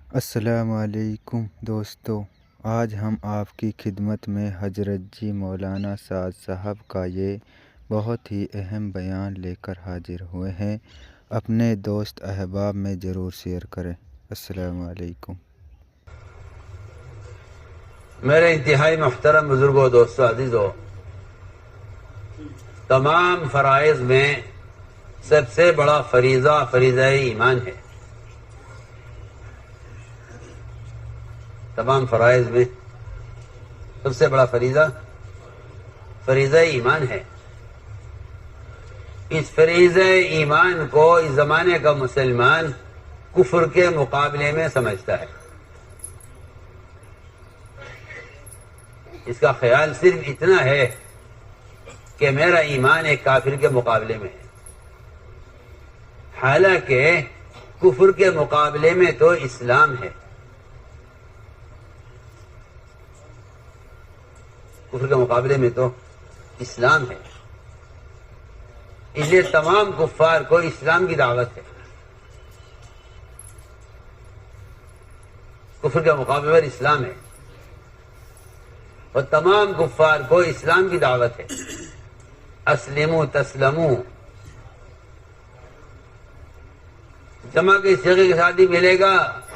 السلام علیکم دوستو، آج ہم آپ کی خدمت میں حضرت جی مولانا سعد صاحب کا یہ بہت ہی اہم بیان لے کر حاضر ہوئے ہیں۔ اپنے دوست احباب میں ضرور شیئر کریں۔ السلام علیکم۔ میرے انتہائی محترم بزرگوں، دوستو، عزیزو، تمام فرائض میں سب سے بڑا فریضہ ایمان ہے۔ تمام فرائض میں سب سے بڑا فریضہ ایمان ہے۔ اس فریضہ ایمان کو اس زمانے کا مسلمان کفر کے مقابلے میں سمجھتا ہے۔ اس کا خیال صرف اتنا ہے کہ میرا ایمان ایک کافر کے مقابلے میں ہے، حالانکہ کفر کے مقابلے میں تو اسلام ہے۔ کفر کے مقابلے میں تو اسلام ہے، اس لیے تمام کفار کو اسلام کی دعوت ہے۔ کفر کے مقابلے پر اسلام ہے اور تمام کفار کو اسلام کی دعوت ہے۔ اسلموا تسلموا جمع کے صیغے کے ساتھ ہی ملے گا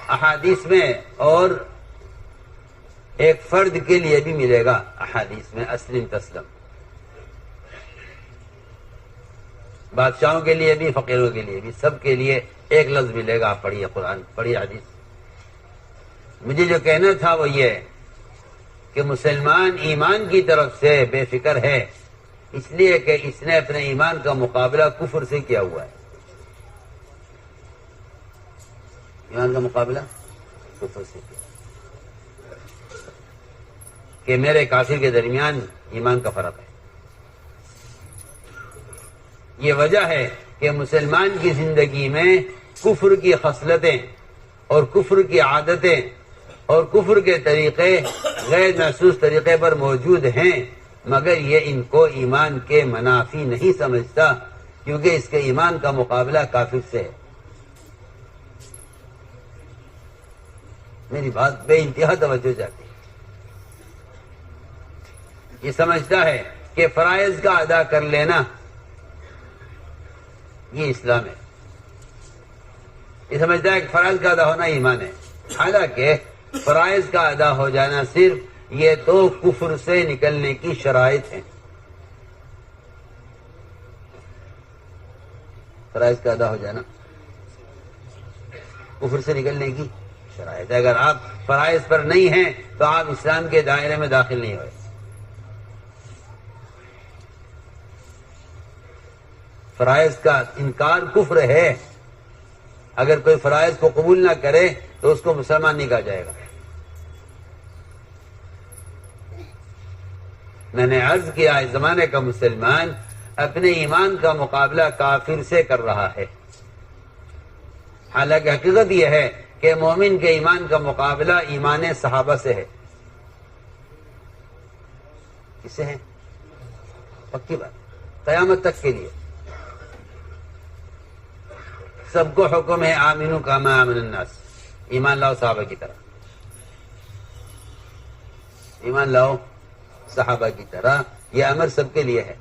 احادیث میں، اور ایک فرد کے لیے بھی ملے گا احادیث میں، اسلم تسلم۔ بادشاہوں کے لیے بھی، فقیروں کے لیے بھی، سب کے لیے ایک لفظ ملے گا۔ آپ پڑھیے قرآن، پڑھیے حدیث۔ مجھے جو کہنا تھا وہ یہ کہ مسلمان ایمان کی طرف سے بے فکر ہے، اس لیے کہ اس نے اپنے ایمان کا مقابلہ کفر سے کیا ہوا ہے۔ ایمان کا مقابلہ کفر سے کیا کہ میرے کافر کے درمیان ایمان کا فرق ہے۔ یہ وجہ ہے کہ مسلمان کی زندگی میں کفر کی خصلتیں اور کفر کی عادتیں اور کفر کے طریقے غیر محسوس طریقے پر موجود ہیں، مگر یہ ان کو ایمان کے منافی نہیں سمجھتا، کیونکہ اس کے ایمان کا مقابلہ کافر سے ہے۔ میری بات بے انتہا توجہ چاہتی ہے۔ یہ سمجھتا ہے کہ فرائض کا ادا کر لینا یہ اسلام ہے۔ یہ سمجھتا ہے کہ فرائض کا ادا ہونا ایمان ہے، حالانکہ فرائض کا ادا ہو جانا صرف یہ تو کفر سے نکلنے کی شرائط ہیں۔ فرائض کا ادا ہو جانا کفر سے نکلنے کی شرائط ہے۔ اگر آپ فرائض پر نہیں ہیں تو آپ اسلام کے دائرے میں داخل نہیں ہوئے۔ فرائض کا انکار کفر ہے۔ اگر کوئی فرائض کو قبول نہ کرے تو اس کو مسلمان نہیں کہا جائے گا۔ میں نے عرض کیا، اس زمانے کا مسلمان اپنے ایمان کا مقابلہ کافر سے کر رہا ہے، حالانکہ حقیقت یہ ہے کہ مومن کے ایمان کا مقابلہ ایمان صحابہ سے ہے۔ کس سے ہے؟ پکی بات، قیامت تک کے لیے سب کو حکم ہے آمنو کما آمن الناس، ایمان لاؤ صحابہ کی طرح، ایمان لاؤ صحابہ کی طرح۔ یہ امر سب کے لیے ہے،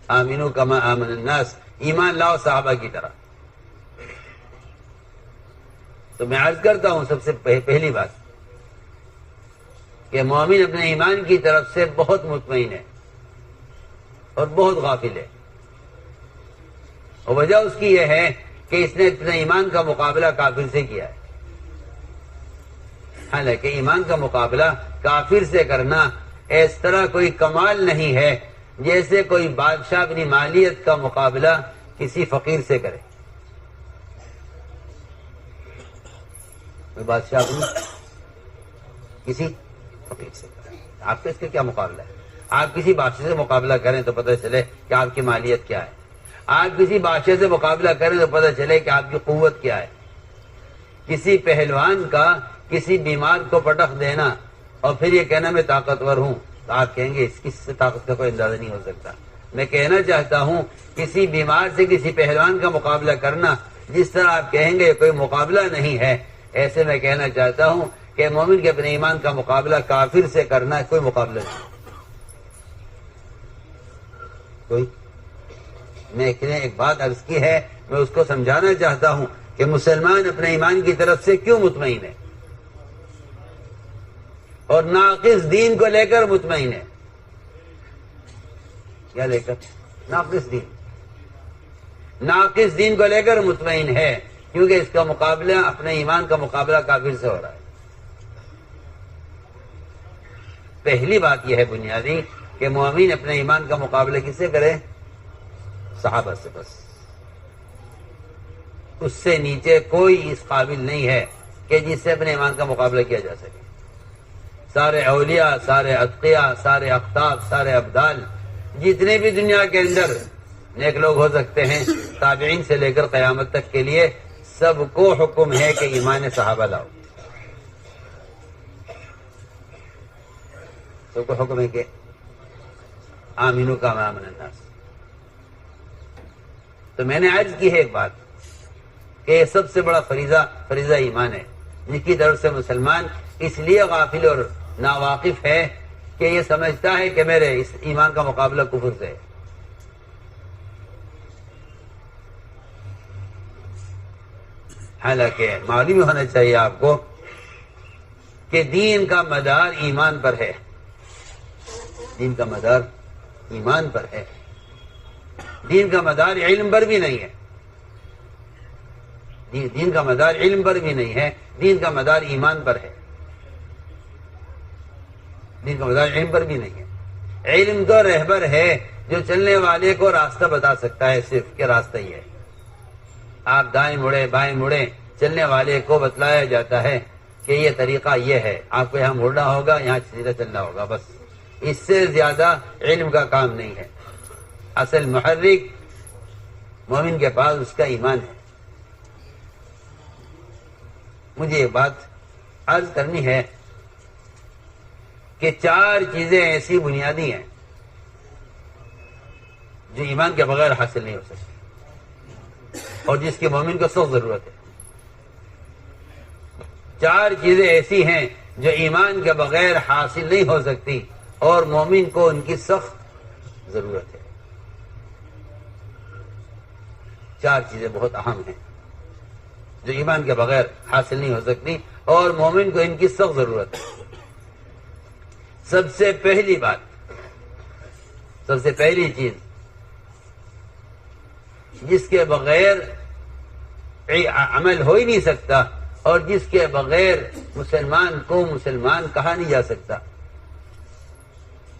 آمنو کما آمن الناس، ایمان لاؤ صحابہ کی طرح۔ تو میں عرض کرتا ہوں سب سے پہلی بات کہ مومن اپنے ایمان کی طرف سے بہت مطمئن ہے اور بہت غافل ہے، اور وجہ اس کی یہ ہے کہ اس نے اپنے ایمان کا مقابلہ کافر سے کیا ہے۔ حالانکہ ایمان کا مقابلہ کافر سے کرنا اس طرح کوئی کمال نہیں ہے جیسے کوئی بادشاہ اپنی مالیت کا مقابلہ کسی فقیر سے کرے۔ کوئی بادشاہ اپنی کسی فقیر سے کرے، آپ کا اس کا کیا مقابلہ ہے؟ آپ کسی بادشاہ سے مقابلہ کریں تو پتہ چلے کہ آپ کی مالیت کیا ہے، آپ کسی بادشاہ سے مقابلہ کریں تو پتہ چلے کہ آپ کی قوت کیا ہے۔ کسی پہلوان کا کسی بیمار کو پٹخ دینا اور پھر یہ کہنا میں طاقتور ہوں، تو آپ کہیں گے اس کی طاقت کا کوئی اندازہ نہیں ہو سکتا۔ میں کہنا چاہتا ہوں کسی بیمار سے کسی پہلوان کا مقابلہ کرنا جس طرح آپ کہیں گے کوئی مقابلہ نہیں ہے، ایسے میں کہنا چاہتا ہوں کہ مومن کے اپنے ایمان کا مقابلہ کافر سے کرنا کوئی مقابلہ نہیں کوئی. میں ایک بات عرض کی ہے، میں اس کو سمجھانا چاہتا ہوں کہ مسلمان اپنے ایمان کی طرف سے کیوں مطمئن ہے اور ناقص دین کو لے کر مطمئن ہے. کیا لے کر؟ ناقص دین کو لے کر مطمئن ہے، کیونکہ اس کا مقابلہ، اپنے ایمان کا مقابلہ کافر سے ہو رہا ہے. پہلی بات یہ ہے بنیادی کہ مومن اپنے ایمان کا مقابلہ کس سے کرے؟ صحابہ سے. بس اس سے نیچے کوئی اس قابل نہیں ہے کہ جس سے اپنے ایمان کا مقابلہ کیا جا سکے. سارے اولیاء، سارے اتقیاء، سارے اقطاب، سارے ابدال، جتنے بھی دنیا کے اندر نیک لوگ ہو سکتے ہیں، تابعین سے لے کر قیامت تک کے لیے سب کو حکم ہے کہ ایمان صحابہ لاؤ. سب کو حکم ہے کہ آمینو کا آمن الناس. تو میں نے عرض کی ہے ایک بات کہ یہ سب سے بڑا فریضہ ایمان ہے، جس کی طرف سے مسلمان اس لیے غافل اور ناواقف ہے کہ یہ سمجھتا ہے کہ میرے اس ایمان کا مقابلہ کفر سے ہے. حالانکہ معلوم ہونا چاہیے آپ کو کہ دین کا مدار ایمان پر ہے. دین کا مدار ایمان پر ہے. دین کا مدار علم پر بھی نہیں ہے. دین کا مدار علم پر بھی نہیں ہے، دین کا مدار ایمان پر ہے. دین کا مدار علم پر بھی نہیں ہے. علم تو رہبر ہے جو چلنے والے کو راستہ بتا سکتا ہے، صرف کہ راستہ ہی ہے. آپ دائیں مڑے بائیں مڑے، چلنے والے کو بتلایا جاتا ہے کہ یہ طریقہ یہ ہے، آپ کو یہاں مڑنا ہوگا، یہاں سیدھا چلنا ہوگا. بس اس سے زیادہ علم کا کام نہیں ہے. اصل محرک مومن کے پاس اس کا ایمان ہے. مجھے یہ بات عرض کرنی ہے کہ 4 چیزیں ایسی بنیادی ہیں جو ایمان کے بغیر حاصل نہیں ہو سکتی اور جس کی مومن کو سخت ضرورت ہے. 4 چیزیں ایسی ہیں جو ایمان کے بغیر حاصل نہیں ہو سکتی اور مومن کو ان کی سخت ضرورت ہے. 4 چیزیں بہت اہم ہیں جو ایمان کے بغیر حاصل نہیں ہو سکتی اور مومن کو ان کی سخت ضرورت ہے. سب سے پہلی بات، سب سے پہلی چیز جس کے بغیر عمل ہو ہی نہیں سکتا اور جس کے بغیر مسلمان کو مسلمان کہا نہیں جا سکتا.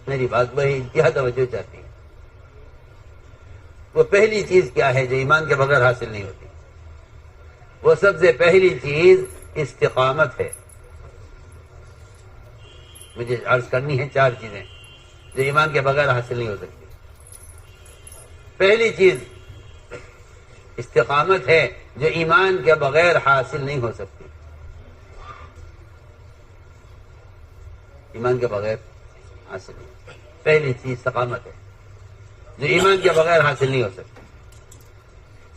میری بات وہی انتہا توجہ چاہتی ہے. وہ پہلی چیز کیا ہے جو ایمان کے بغیر حاصل نہیں ہوتی؟ وہ سب سے پہلی چیز استقامت ہے. مجھے عرض کرنی ہے 4 چیزیں جو ایمان کے بغیر حاصل نہیں ہو سکتی. پہلی چیز استقامت ہے جو ایمان کے بغیر حاصل نہیں ہو سکتی. ایمان کے بغیر حاصل نہیں. پہلی چیز استقامت ہے جو ایمان کے بغیر حاصل نہیں ہو سکتی.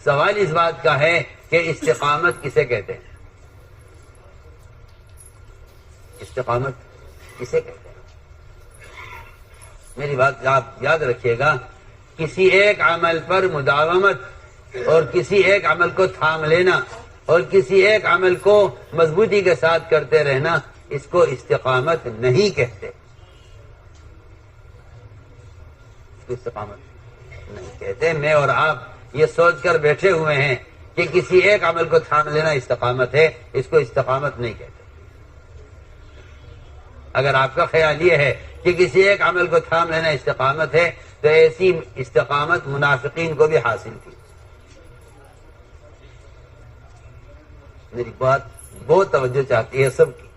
سوال اس بات کا ہے کہ استقامت کسے کہتے ہیں؟ استقامت کسے کہتے ہیں؟ میری بات آپ یاد رکھیے گا، کسی ایک عمل پر مداومت اور کسی ایک عمل کو تھام لینا اور کسی ایک عمل کو مضبوطی کے ساتھ کرتے رہنا، اس کو استقامت نہیں کہتے. اس کو استقامت نہیں کہتے. میں اور آپ یہ سوچ کر بیٹھے ہوئے ہیں کہ کسی ایک عمل کو تھام لینا استقامت ہے، اس کو استقامت نہیں کہتے. اگر آپ کا خیال یہ ہے کہ کسی ایک عمل کو تھام لینا استقامت ہے تو ایسی استقامت منافقین کو بھی حاصل تھی. میری بات بہت توجہ چاہتی ہے سب کی.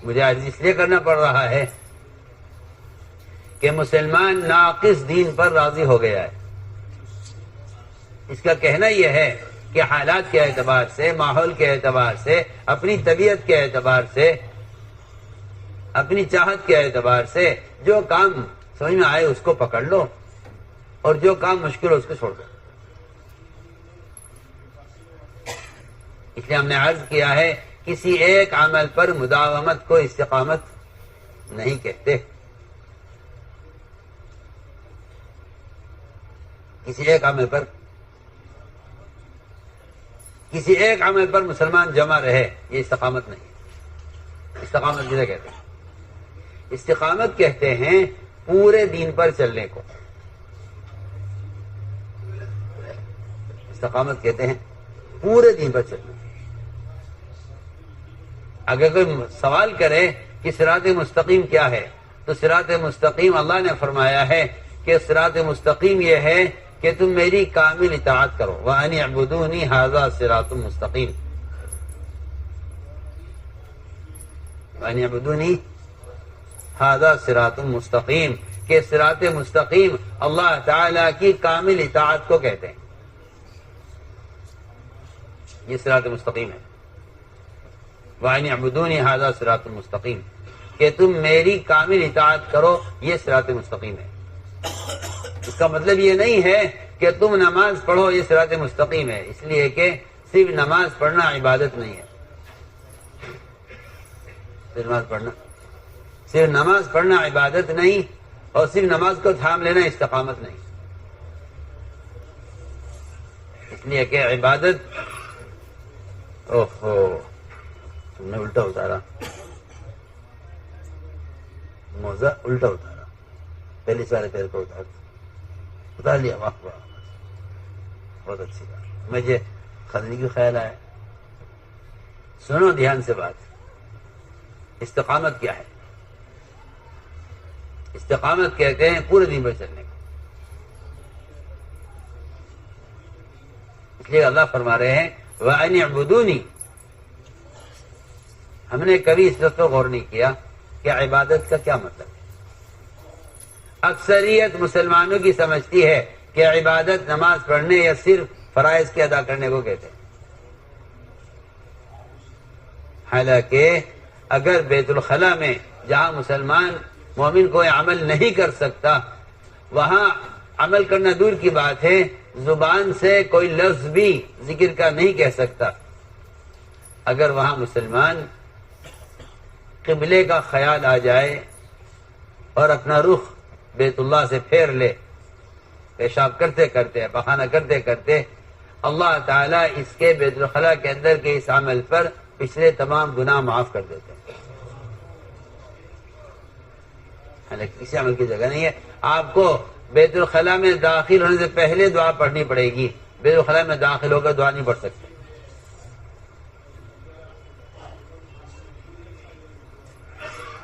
مجھے آج اس لیے کرنا پڑ رہا ہے کہ مسلمان ناقص دین پر راضی ہو گیا ہے. اس کا کہنا یہ ہے کہ حالات کے اعتبار سے، ماحول کے اعتبار سے، اپنی طبیعت کے اعتبار سے، اپنی چاہت کے اعتبار سے جو کام سمجھ میں آئے اس کو پکڑ لو اور جو کام مشکل ہو اس کو چھوڑ دو. اس لیے ہم نے عرض کیا ہے کسی ایک عمل پر مداومت کو استقامت نہیں کہتے. کسی ایک عمل پر مسلمان جمع رہے یہ استقامت نہیں. استقامت جسے کہتے ہیں، استقامت کہتے ہیں پورے دین پر چلنے کو. استقامت کہتے ہیں پورے دین پر چلنے. اگر کوئی سوال کرے کہ صراط مستقیم کیا ہے تو صراط مستقیم اللہ نے فرمایا ہے کہ صراط مستقیم یہ ہے کہ تم میری کامل اطاعت کرو. وَأَنِ اعْبُدُونِي هَذَا صِرَاطٌ مُسْتَقِيمٌ. وَأَنِ اعْبُدُونِي هَذَا صِرَاطٌ مُسْتَقِيمٌ کہ صراط مستقیم اللہ تعالی کی کامل اطاعت کو کہتے ہیں. یہ صراط مستقیم ہے. وَأَنِ اعْبُدُونِي هَذَا صِرَاطٌ مُسْتَقِيمٌ کہ تم میری کامل اطاعت کرو، یہ صراط مستقیم ہے. اس کا مطلب یہ نہیں ہے کہ تم نماز پڑھو یہ صراط مستقیم ہے، اس لیے کہ صرف نماز پڑھنا عبادت نہیں ہے. صرف نماز پڑھنا عبادت نہیں، اور صرف نماز کو تھام لینا استقامت نہیں. اس لیے کہ عبادت تم نے الٹا اتارا، موزہ الٹا اتارا، پہلے سارے پیر کو اتار لیا. واہ واہ، بہت اچھی بات. مجھے خزنی کی خیال آیا. سنو دھیان سے بات. استقامت کیا ہے؟ استقامت کہتے ہیں پورے دین پر چلنے کو. اس لیے اللہ فرما رہے ہیں وَأَنِ اعْبُدُونِي. ہم نے کبھی اس لفظ پر غور نہیں کیا کہ عبادت کا کیا مطلب ہے. اکثریت مسلمانوں کی سمجھتی ہے کہ عبادت نماز پڑھنے یا صرف فرائض کے ادا کرنے کو کہتے ہیں. حالانکہ اگر بیت الخلاء میں جہاں مسلمان مومن کوئی عمل نہیں کر سکتا وہاں عمل کرنا دور کی بات ہے، زبان سے کوئی لفظ بھی ذکر کا نہیں کہہ سکتا. اگر وہاں مسلمان قبلے کا خیال آ جائے اور اپنا رخ بیت اللہ سے پھیر لے، پیشاب کرتے کرتے، پخانہ کرتے کرتے، اللہ تعالیٰ اس کے بیت الخلاء کے اندر کے اس عمل پر پچھلے تمام گناہ معاف کر دیتے ہیں. حالانکہ کسی عمل کی جگہ نہیں ہے. آپ کو بیت الخلاء میں داخل ہونے سے پہلے دعا پڑھنی پڑے گی. بیت الخلاء میں داخل ہو کر دعا نہیں پڑھ سکتے.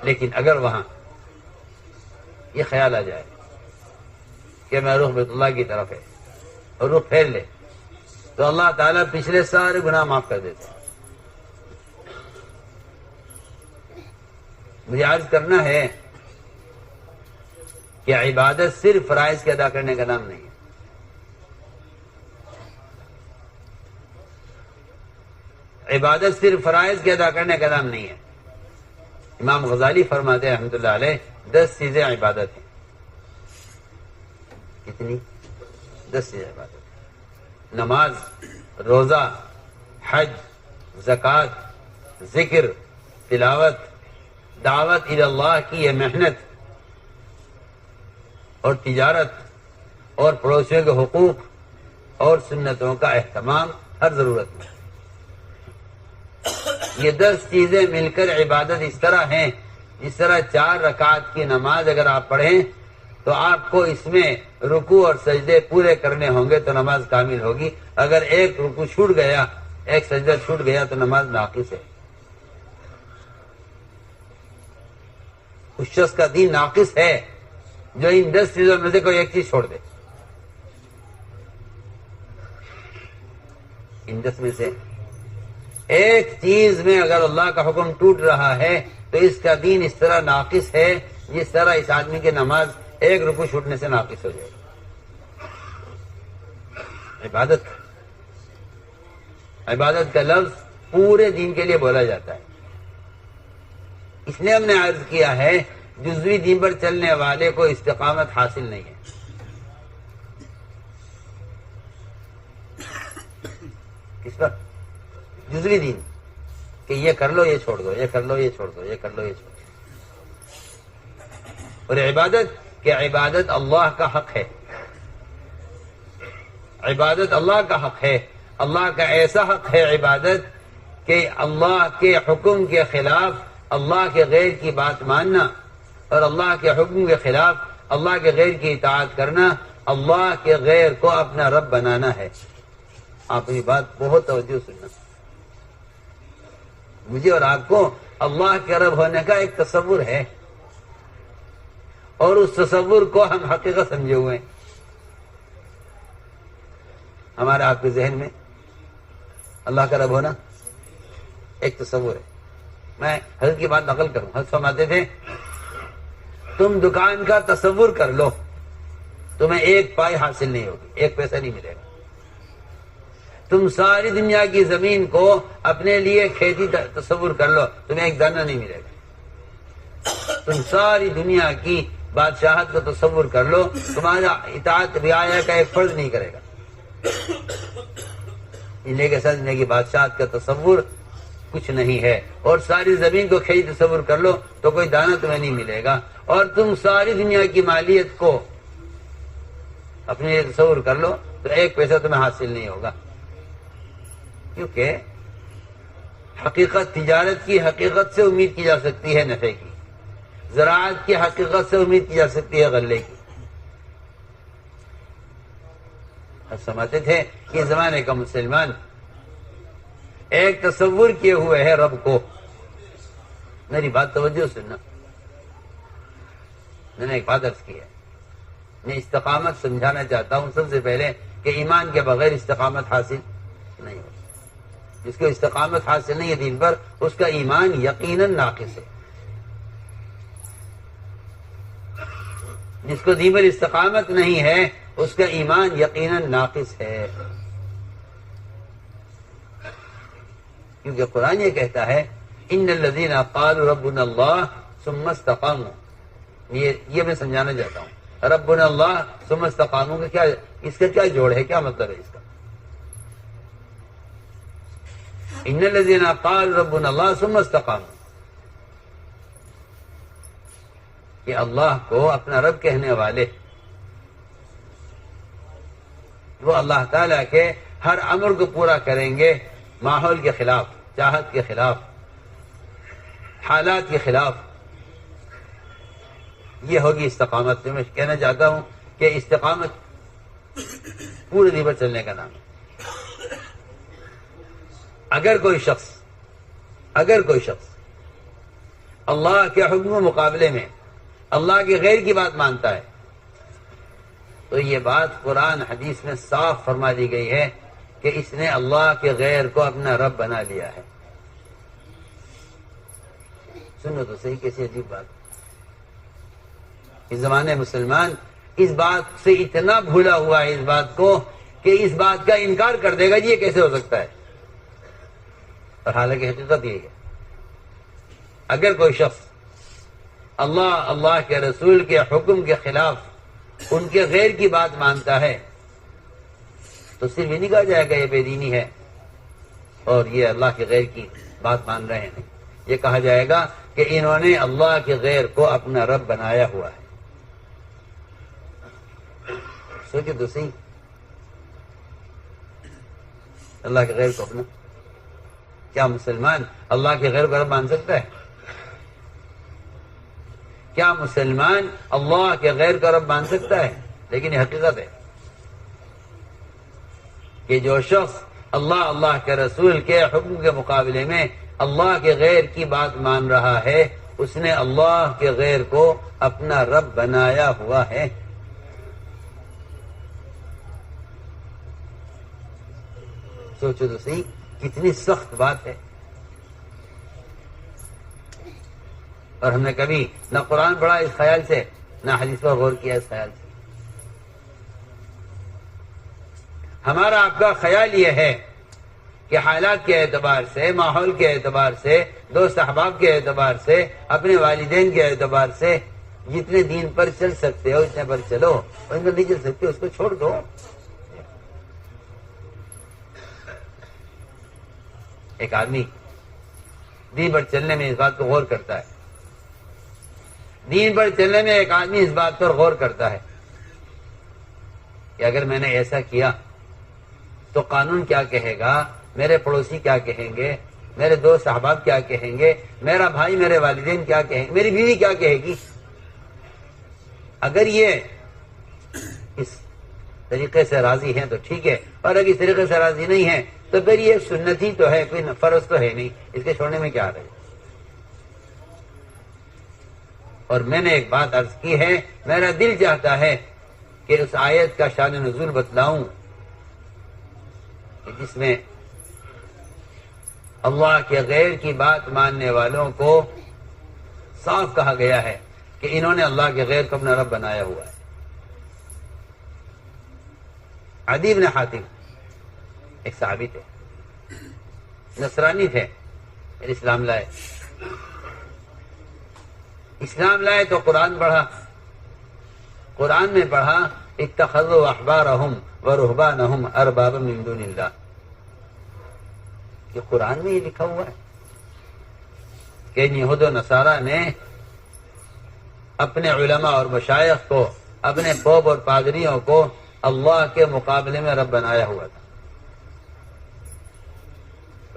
لیکن اگر وہاں یہ خیال آ جائے کہ میں رخ بیت اللہ کی طرف ہے اور رخ پھیر لے تو اللہ تعالیٰ پچھلے سارے گناہ معاف کر دیتے ہیں. مجھے عرض کرنا ہے کہ عبادت صرف فرائض کے ادا کرنے کا نام نہیں ہے. عبادت صرف فرائض کے ادا کرنے کا نام نہیں ہے. امام غزالی فرماتے ہیں رحمۃ اللہ علیہ 10 چیزیں عبادت ہیں. کتنی؟ 10 چیزیں عبادت ہیں. نماز، روزہ، حج، زکوٰۃ، ذکر، تلاوت، دعوت الی اللہ کی یہ محنت، اور تجارت، اور پڑوسیوں کے حقوق، اور سنتوں کا اہتمام ہر ضرورت میں. یہ 10 چیزیں مل کر عبادت اس طرح ہیں جس طرح 4 رکعت کی نماز اگر آپ پڑھیں تو آپ کو اس میں رکوع اور سجدے پورے کرنے ہوں گے تو نماز کامل ہوگی. اگر ایک رکوع چھوٹ گیا، ایک سجدہ چھوٹ گیا تو نماز ناقص ہے. اس شخص کا دین ناقص ہے جو ان 10 چیزوں میں سے کوئی ایک چیز چھوڑ دے. ان 10 میں سے ایک چیز میں اگر اللہ کا حکم ٹوٹ رہا ہے تو اس کا دین اس طرح ناقص ہے جس طرح اس آدمی کی نماز ایک رکوع چھوٹنے سے ناقص ہو جائے. عبادت کا لفظ پورے دین کے لیے بولا جاتا ہے. اس لیے ہم نے عرض کیا ہے جزوی دین پر چلنے والے کو استقامت حاصل نہیں ہے. کس پر؟ جزوی دین کہ یہ کر لو یہ چھوڑ دو، یہ کر لو یہ چھوڑ دو، یہ کر لو یہ چھوڑ دو. اور عبادت کہ عبادت اللہ کا حق ہے، عبادت اللہ کا حق ہے. اللہ کا ایسا حق ہے عبادت کہ اللہ کے حکم کے خلاف اللہ کے غیر کی بات ماننا اور اللہ کے حکم کے خلاف اللہ کے غیر کی اطاعت کرنا اللہ کے غیر کو اپنا رب بنانا ہے. آپ یہ بات بہت توجہ سننا. مجھے اور آپ کو اللہ کے رب ہونے کا ایک تصور ہے اور اس تصور کو ہم حقیقت سمجھے ہوئے ہیں. ہمارے آپ کے ذہن میں اللہ کا رب ہونا ایک تصور ہے. میں حضرت کی بات نقل کروں. حضرت فرماتے تھے تم دکان کا تصور کر لو، تمہیں ایک پائی حاصل نہیں ہوگی، ایک پیسہ نہیں ملے گا. تم ساری دنیا کی زمین کو اپنے لیے کھیتی تصور کر لو، تمہیں ایک دانہ نہیں ملے گا. تم ساری دنیا کی بادشاہت کو تصور کر لو، تمہارا اطاعت رعایا کا ایک فرض نہیں کرے گا. لیکن سمجھنے کی بادشاہت کا تصور کچھ نہیں ہے. اور ساری زمین کو کھیتی تصور کر لو تو کوئی دانہ تمہیں نہیں ملے گا. اور تم ساری دنیا کی مالیت کو اپنے لیے تصور کر لو تو ایک پیسہ تمہیں حاصل نہیں ہوگا. کیونکہ حقیقت تجارت کی حقیقت سے امید کی جا سکتی ہے نفع کی، زراعت کی حقیقت سے امید کی جا سکتی ہے غلے کی. سمجھتے تھے کہ زمانے کا مسلمان ایک تصور کیے ہوئے ہے رب کو. میری بات توجہ سننا. میں نے ایک بات عرض کی ہے، میں استقامت سمجھانا چاہتا ہوں سب سے پہلے کہ ایمان کے بغیر استقامت حاصل نہیں ہوتی. جس کو استقامت حاصل نہیں ہے دین پر اس کا ایمان یقیناً ناقص ہے. جس کو دین پر استقامت نہیں ہے اس کا ایمان یقیناً ناقص ہے. کیونکہ قرآن یہ کہتا ہے ان الذین قالوا ربنا اللہ ثم استقاموا. یہ میں سمجھانا چاہتا ہوں. ربنا اللہ ثم استقاموا کا کیا، اس کا کیا جوڑ ہے، کیا مطلب ہے اس کا؟ ان الذین قالوا ربنا اللہ ثم استقاموا کہ اللہ کو اپنا رب کہنے والے وہ اللہ تعالیٰ کے ہر امر کو پورا کریں گے، ماحول کے خلاف، چاہت کے خلاف، حالات کے خلاف. یہ ہوگی استقامت. میں کہنا چاہتا ہوں کہ استقامت پورے دن پر چلنے کا نام ہے. اگر کوئی شخص اللہ کے حکم و مقابلے میں اللہ کے غیر کی بات مانتا ہے تو یہ بات قرآن حدیث میں صاف فرما دی گئی ہے کہ اس نے اللہ کے غیر کو اپنا رب بنا لیا ہے. سنو تو صحیح کیسی عجیب بات. اس زمانے مسلمان اس بات سے اتنا بھولا ہوا ہے اس بات کو کہ اس بات کا انکار کر دے گا جی یہ کیسے ہو سکتا ہے. اور حالانکہ حقیقت یہی ہے. اگر کوئی شخص اللہ کے رسول کے حکم کے خلاف ان کے غیر کی بات مانتا ہے تو صرف یہ نہیں کہا جائے گا یہ بے دینی ہے اور یہ اللہ کے غیر کی بات مان رہے ہیں. یہ کہا جائے گا کہ انہوں نے اللہ کے غیر کو اپنا رب بنایا ہوا ہے. سوچے تو صحیح. اللہ کے غیر کو اپنا، کیا مسلمان اللہ کے غیر کو رب مان سکتا ہے؟ کیا مسلمان اللہ کے غیر کو رب مان سکتا ہے؟ لیکن یہ حقیقت ہے کہ جو شخص اللہ کے رسول کے حکم کے مقابلے میں اللہ کے غیر کی بات مان رہا ہے اس نے اللہ کے غیر کو اپنا رب بنایا ہوا ہے. سوچو تو صحیح کتنی سخت بات ہے. اور ہم نے کبھی نہ قرآن پڑھا اس خیال سے نہ حدیث پر غور کیا اس خیال سے. ہمارا آپ کا خیال یہ ہے کہ حالات کے اعتبار سے، ماحول کے اعتبار سے، دوست احباب کے اعتبار سے، اپنے والدین کے اعتبار سے جتنے دین پر چل سکتے ہو اتنے پر چلو، اور ان پر نہیں چل سکتے اس کو چھوڑ دو. ایک آدمی دین پر چلنے میں اس بات کو غور کرتا ہے، دین پر چلنے میں ایک آدمی اس بات پر غور کرتا ہے کہ اگر میں نے ایسا کیا تو قانون کیا کہے گا، میرے پڑوسی کیا کہیں گے، میرے دوست احباب کیا کہیں گے، میرا بھائی میرے والدین کیا کہیں گے، میری بیوی کیا کہے گی۔ اگر یہ اس طریقے سے راضی ہیں تو ٹھیک ہے، اور اگر اس طریقے سے راضی نہیں ہیں تو پھر یہ سنتی تو ہے، کوئی فرض تو ہے نہیں، اس کے چھوڑنے میں کیا رہے۔ اور میں نے ایک بات عرض کی ہے، میرا دل چاہتا ہے کہ اس آیت کا شان نزول بتلاؤں کہ جس میں اللہ کے غیر کی بات ماننے والوں کو صاف کہا گیا ہے کہ انہوں نے اللہ کے غیر کو اپنا رب بنایا ہوا ہے۔ عدی بن حاتم ایک صحابی تھے، نصرانی تھے، پھر اسلام لائے۔ اسلام لائے تو قرآن پڑھا، قرآن میں پڑھا اتخذوا احبارهم ورهبانهم اربابا من دون اللہ، کہ قرآن میں یہ لکھا ہوا ہے کہ یہود و نصارہ نے اپنے علماء اور مشائخ کو، اپنے پوپ اور پادریوں کو اللہ کے مقابلے میں رب بنایا ہوا تھا۔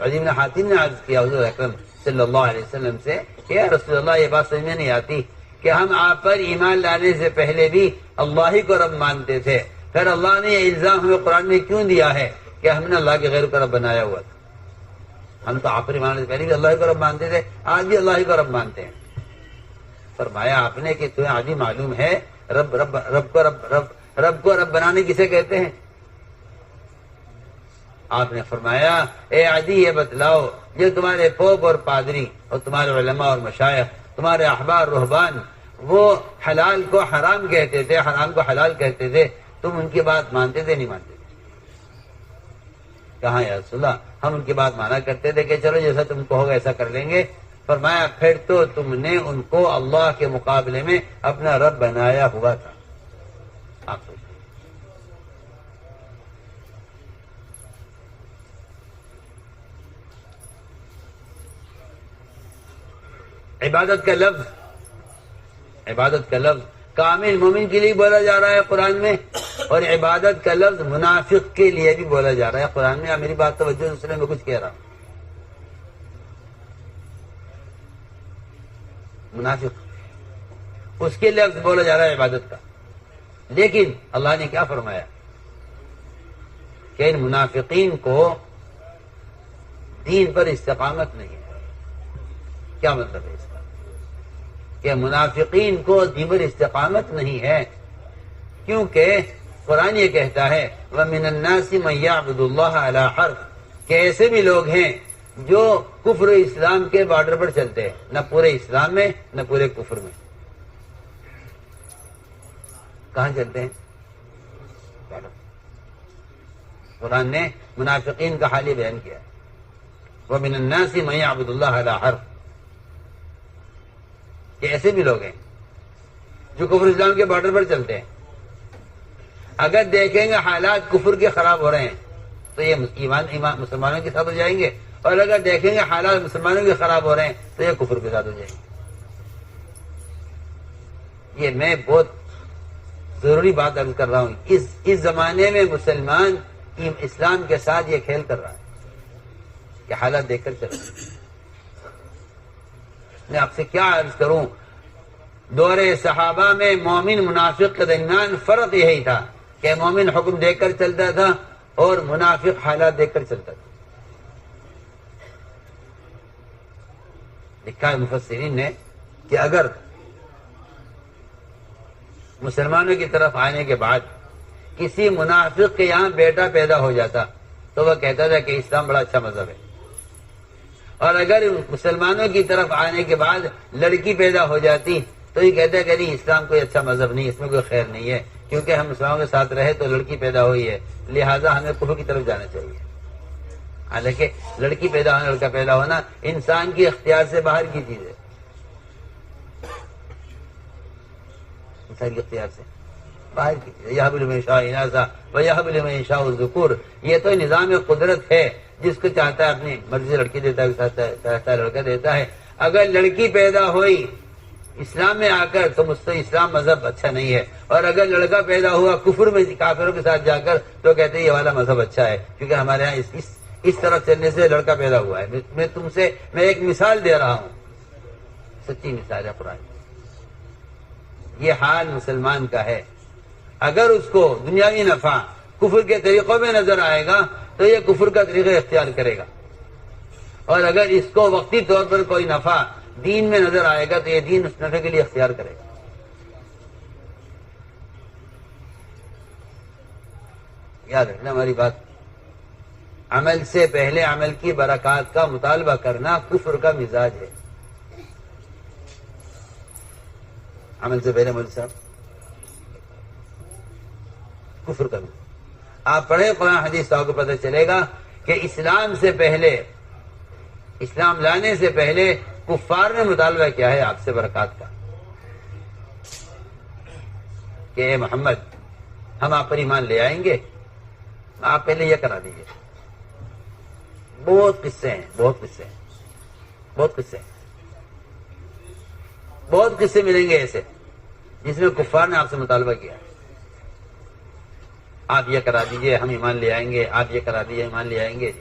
عدی بن حاتم نے عرض کیا حضور اکرم صلی اللہ علیہ وسلم سے کہ یا رسول اللہ، یہ بات سمجھ میں نہیں آتی کہ ہم آپ پر ایمان لانے سے پہلے بھی اللہ ہی کو رب مانتے تھے، پھر اللہ نے یہ الزام ہمیں قرآن میں کیوں دیا ہے کہ ہم نے اللہ کے غیر کو رب بنایا ہوا تھا؟ ہم تو آپ پر ایمان لانے سے پہلے بھی اللہ کو رب مانتے تھے، آج بھی اللہ کو رب مانتے ہیں۔ فرمایا آپ نے کہ تمہیں آج بھی معلوم ہے رب کو رب بنانے کسے کہتے ہیں؟ آپ نے فرمایا اے عدی یہ بتلاؤ، جو تمہارے پوپ اور پادری اور تمہارے علماء اور مشائخ، تمہارے احبار رہبان، وہ حلال کو حرام کہتے تھے، حرام کو حلال کہتے تھے، تم ان کی بات مانتے تھے نہیں مانتے تھے؟ کہاں یا رسول اللہ، ہم ان کی بات مانا کرتے تھے کہ چلو جیسا تم کو ہوگا ایسا کر لیں گے۔ فرمایا پھر تو تم نے ان کو اللہ کے مقابلے میں اپنا رب بنایا ہوا تھا۔ آپ سوچیں عبادت کا لفظ کامل مومن کے لیے بولا جا رہا ہے قرآن میں، اور عبادت کا لفظ منافق کے لیے بھی بولا جا رہا ہے قرآن میں۔ میری بات توجہ سنیں، میں کچھ کہہ رہا ہوں۔ منافق اس کے لفظ بولا جا رہا ہے عبادت کا، لیکن اللہ نے کیا فرمایا کہ ان منافقین کو دین پر استقامت نہیں ہے۔ کیا مطلب ہے اس کا؟ کہ منافقین کو دین پر استقامت نہیں ہے، کیونکہ قرآن یہ کہتا ہے وَمِنَ النَّاسِ مَن يَعْبُدُ اللَّهَ عَلَى حَرْفٍ، کہ ایسے بھی لوگ ہیں جو کفر و اسلام کے بارڈر پر چلتے ہیں، نہ پورے اسلام میں نہ پورے کفر میں۔ کہاں چلتے ہیں؟ قرآن نے منافقین کا حال بیان کیا ہے وَمِنَ النَّاسِ مَن يَعْبُدُ اللَّهَ عَلَى حَرْفٍ، کہ ایسے بھی لوگ ہیں جو کفر اسلام کے بارڈر پر چلتے ہیں۔ اگر دیکھیں گے حالات کفر کے خراب ہو رہے ہیں تو یہ ایمان مسلمانوں کے ساتھ ہو جائیں گے، اور اگر دیکھیں گے حالات مسلمانوں کے خراب ہو رہے ہیں تو یہ کفر کے ساتھ ہو جائیں گے۔ یہ میں بہت ضروری بات عرض کر رہا ہوں، اس زمانے میں مسلمان اسلام کے ساتھ یہ کھیل کر رہا ہے کہ حالات دیکھ کر چل رہا ہے۔ میں آپ سے کیا عرض کروں، دور صحابہ میں مومن منافق کے درمیان فرق یہی تھا کہ مومن حکم دیکھ کر چلتا تھا اور منافق حالات دیکھ کر چلتا تھا۔ لکھا ہے مفسرین نے کہ اگر مسلمانوں کی طرف آنے کے بعد کسی منافق کے یہاں بیٹا پیدا ہو جاتا تو وہ کہتا تھا کہ اسلام بڑا اچھا مذہب ہے، اور اگر مسلمانوں کی طرف آنے کے بعد لڑکی پیدا ہو جاتی تو یہ کہتا ہے کہ نہیں اسلام کوئی اچھا مذہب نہیں، اس میں کوئی خیر نہیں ہے، کیونکہ ہم مسلمانوں کے ساتھ رہے تو لڑکی پیدا ہوئی ہے، لہٰذا ہمیں کفر کی طرف جانا چاہیے۔ حالانکہ لڑکی پیدا ہونا لڑکا پیدا ہونا انسان کی اختیار سے باہر کی چیز ہے، انسان کی اختیار سے باہر کی چیز ہے۔ یَهَبُ لِمَن یَشَاءُ إِنَاثًا وَيَهَبُ لِمَن یَشَاءُ الذُّکُورَ، یہ تو نظام قدرت ہے جس کو چاہتا ہے اپنی مرضی سے لڑکی دیتا ہے، چاہتا ہے لڑکا دیتا ہے. اگر لڑکی پیدا ہوئی اسلام میں آ کر تو مجھ سے اسلام مذہب اچھا نہیں ہے، اور اگر لڑکا پیدا ہوا کفر میں کافروں کے ساتھ جا کر تو کہتے ہیں یہ والا مذہب اچھا ہے، کیونکہ ہمارے یہاں اس طرح چلنے سے لڑکا پیدا ہوا ہے. میں ایک مثال دے رہا ہوں، سچی مثال ہے قرآن. یہ حال مسلمان کا ہے. اگر اس کو دنیاوی نفع کفر کے طریقوں میں نظر آئے گا تو یہ کفر کا طریقہ اختیار کرے گا، اور اگر اس کو وقتی طور پر کوئی نفع دین میں نظر آئے گا تو یہ دین اس نفع کے لیے اختیار کرے گا. یاد رکھنا ہماری بات. عمل سے پہلے عمل کی برکات کا مطالبہ کرنا کفر کا مزاج ہے. عمل سے پہلے مولوی صاحب کفر کا مزاج. آپ پڑھیں قرآن حدیث تو آپ کو پتہ چلے گا کہ اسلام سے پہلے، اسلام لانے سے پہلے کفار نے مطالبہ کیا ہے آپ سے برکات کا کہ اے محمد ہم آپ پر ایمان لے آئیں گے، آپ پہلے یہ کرا دیجیے. بہت قصے ہیں، بہت قصے ملیں گے ایسے جس میں کفار نے آپ سے مطالبہ کیا، آپ یہ کرا دیجئے ہم ایمان لے آئیں گے، آپ یہ کرا دیجئے ایمان لے آئیں گے.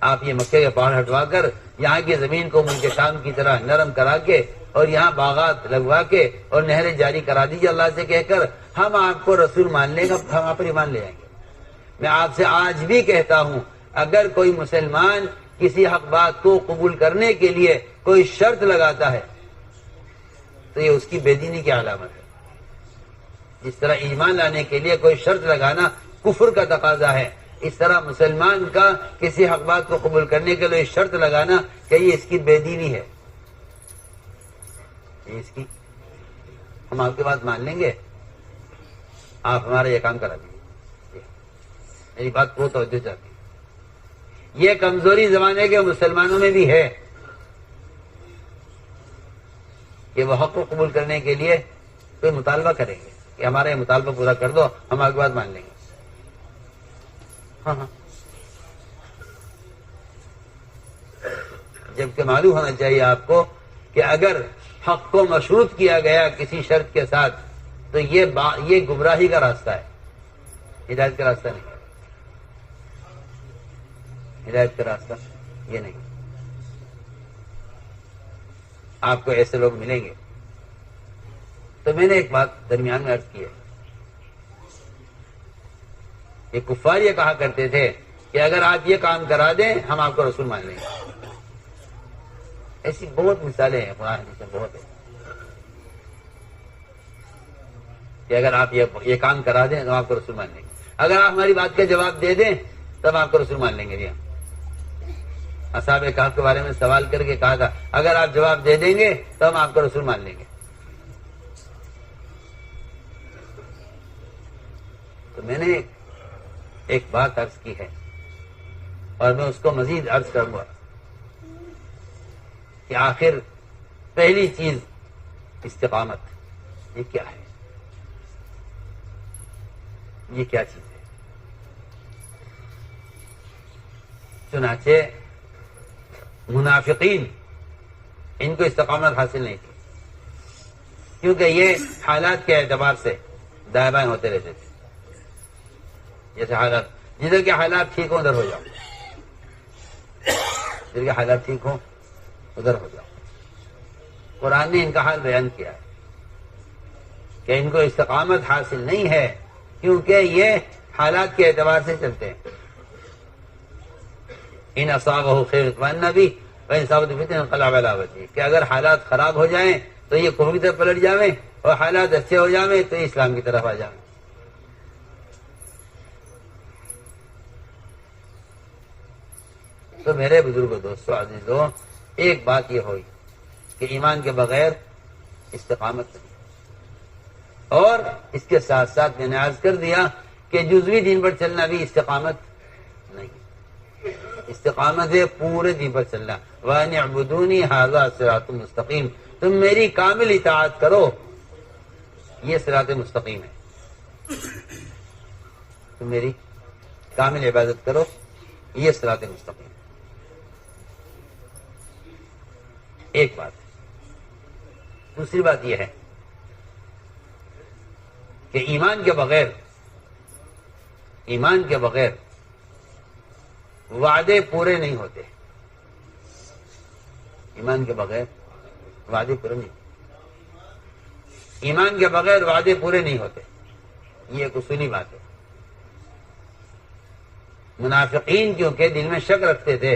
آپ یہ مکے کے پہاڑ ہٹوا کر یہاں کی زمین کو ملک شام کی طرح نرم کرا کے اور یہاں باغات لگوا کے اور نہریں جاری کرا دیجئے اللہ سے کہہ کر ہم آپ کو رسول مان لیں گے، ہم آپ پر ایمان لے آئیں گے. میں آپ سے آج بھی کہتا ہوں اگر کوئی مسلمان کسی حق بات کو قبول کرنے کے لیے کوئی شرط لگاتا ہے تو یہ اس کی بے دینی کی علامت ہے. جس طرح ایمان لانے کے لیے کوئی شرط لگانا کفر کا تقاضا ہے، اس طرح مسلمان کا کسی حق بات کو قبول کرنے کے لیے شرط لگانا کہ یہ اس کی بے دینی ہے. یہ اس کی ہم آپ کی بات مان لیں گے، آپ ہمارا یہ کام کرا دیجیے. میری بات کو توجہ چاہتی. یہ کمزوری زمانے کے مسلمانوں میں بھی ہے کہ وہ حق کو قبول کرنے کے لیے کوئی مطالبہ کریں گے کہ ہمارا یہ مطالبہ پورا کر دو، ہم آپ کی بات مان لیں گے. ہاں جبکہ معلوم ہونا چاہیے آپ کو کہ اگر حق کو مشروط کیا گیا کسی شرط کے ساتھ تو یہ گمراہی کا راستہ ہے، ہدایت کا راستہ نہیں. ہدایت کا راستہ یہ نہیں. آپ کو ایسے لوگ ملیں گے. تو میں نے ایک بات درمیان میں عرض کی ہے، یہ کفار یہ کہا کرتے تھے کہ اگر آپ یہ کام کرا دیں ہم آپ کو رسول مان لیں گے. ایسی بہت مثالیں ہیں قرآن حدیث میں، بہت ہیں کہ اگر آپ یہ کام کرا دیں تو آپ کو رسول مان لیں گے. اگر آپ ہماری بات کا جواب دے دیں تب آپ کو رسول مان لیں گے. اصحاب کہف کے بارے میں سوال کر کے کہا تھا اگر آپ جواب دے دیں گے تو ہم آپ کو رسول مان لیں گے. تو میں نے ایک بات عرض کی ہے اور میں اس کو مزید عرض کروں گا کہ آخر پہلی چیز استقامت، یہ کیا ہے؟ یہ کیا چیز ہے؟ چنانچہ منافقین ان کو استقامت حاصل نہیں تھی کیونکہ یہ حالات کے اعتبار سے دائیں بائیں ہوتے رہتے تھے. جیسے حالات جدھر کے حالات ٹھیک ہوں ادھر ہو جاؤ، جدھر کے حالات ٹھیک ہوں ادھر ہو جاؤ. قرآن نے ان کا حال بیان کیا ہے کہ ان کو استقامت حاصل نہیں ہے کیونکہ یہ حالات کے اعتبار سے چلتے ہیں. ان اصابہ خیر اطمأن به وان اصابته فتنة انقلب على وجهه، کہ اگر حالات خراب ہو جائیں تو یہ کفر کی طرف پلٹ جاویں اور حالات اچھے ہو جاویں تو یہ اسلام کی طرف آ جاویں. تو میرے بزرگوں، دوستوں، عزیزوں، ایک بات یہ ہوئی کہ ایمان کے بغیر استقامت نہیں، اور اس کے ساتھ ساتھ میں نے عرض کر دیا کہ جزوی دین پر چلنا بھی استقامت نہیں. استقامت ہے پورے دین پر چلنا. وَأَنِ اعْبُدُونِي هَذَا صِرَاطٌ مُسْتَقِيمٌ، تم میری کامل اطاعت کرو، یہ صراط مستقیم ہے. تم میری کامل عبادت کرو، یہ صراط مستقیم۔ ایک بات۔ دوسری بات یہ ہے کہ ایمان کے بغیر وعدے پورے نہیں ہوتے۔ ایمان کے بغیر وعدے پورے نہیں، ایمان کے بغیر وعدے پورے نہیں ہوتے، یہ ایک اصولی بات ہے۔ منافقین کیونکہ دل میں شک رکھتے تھے،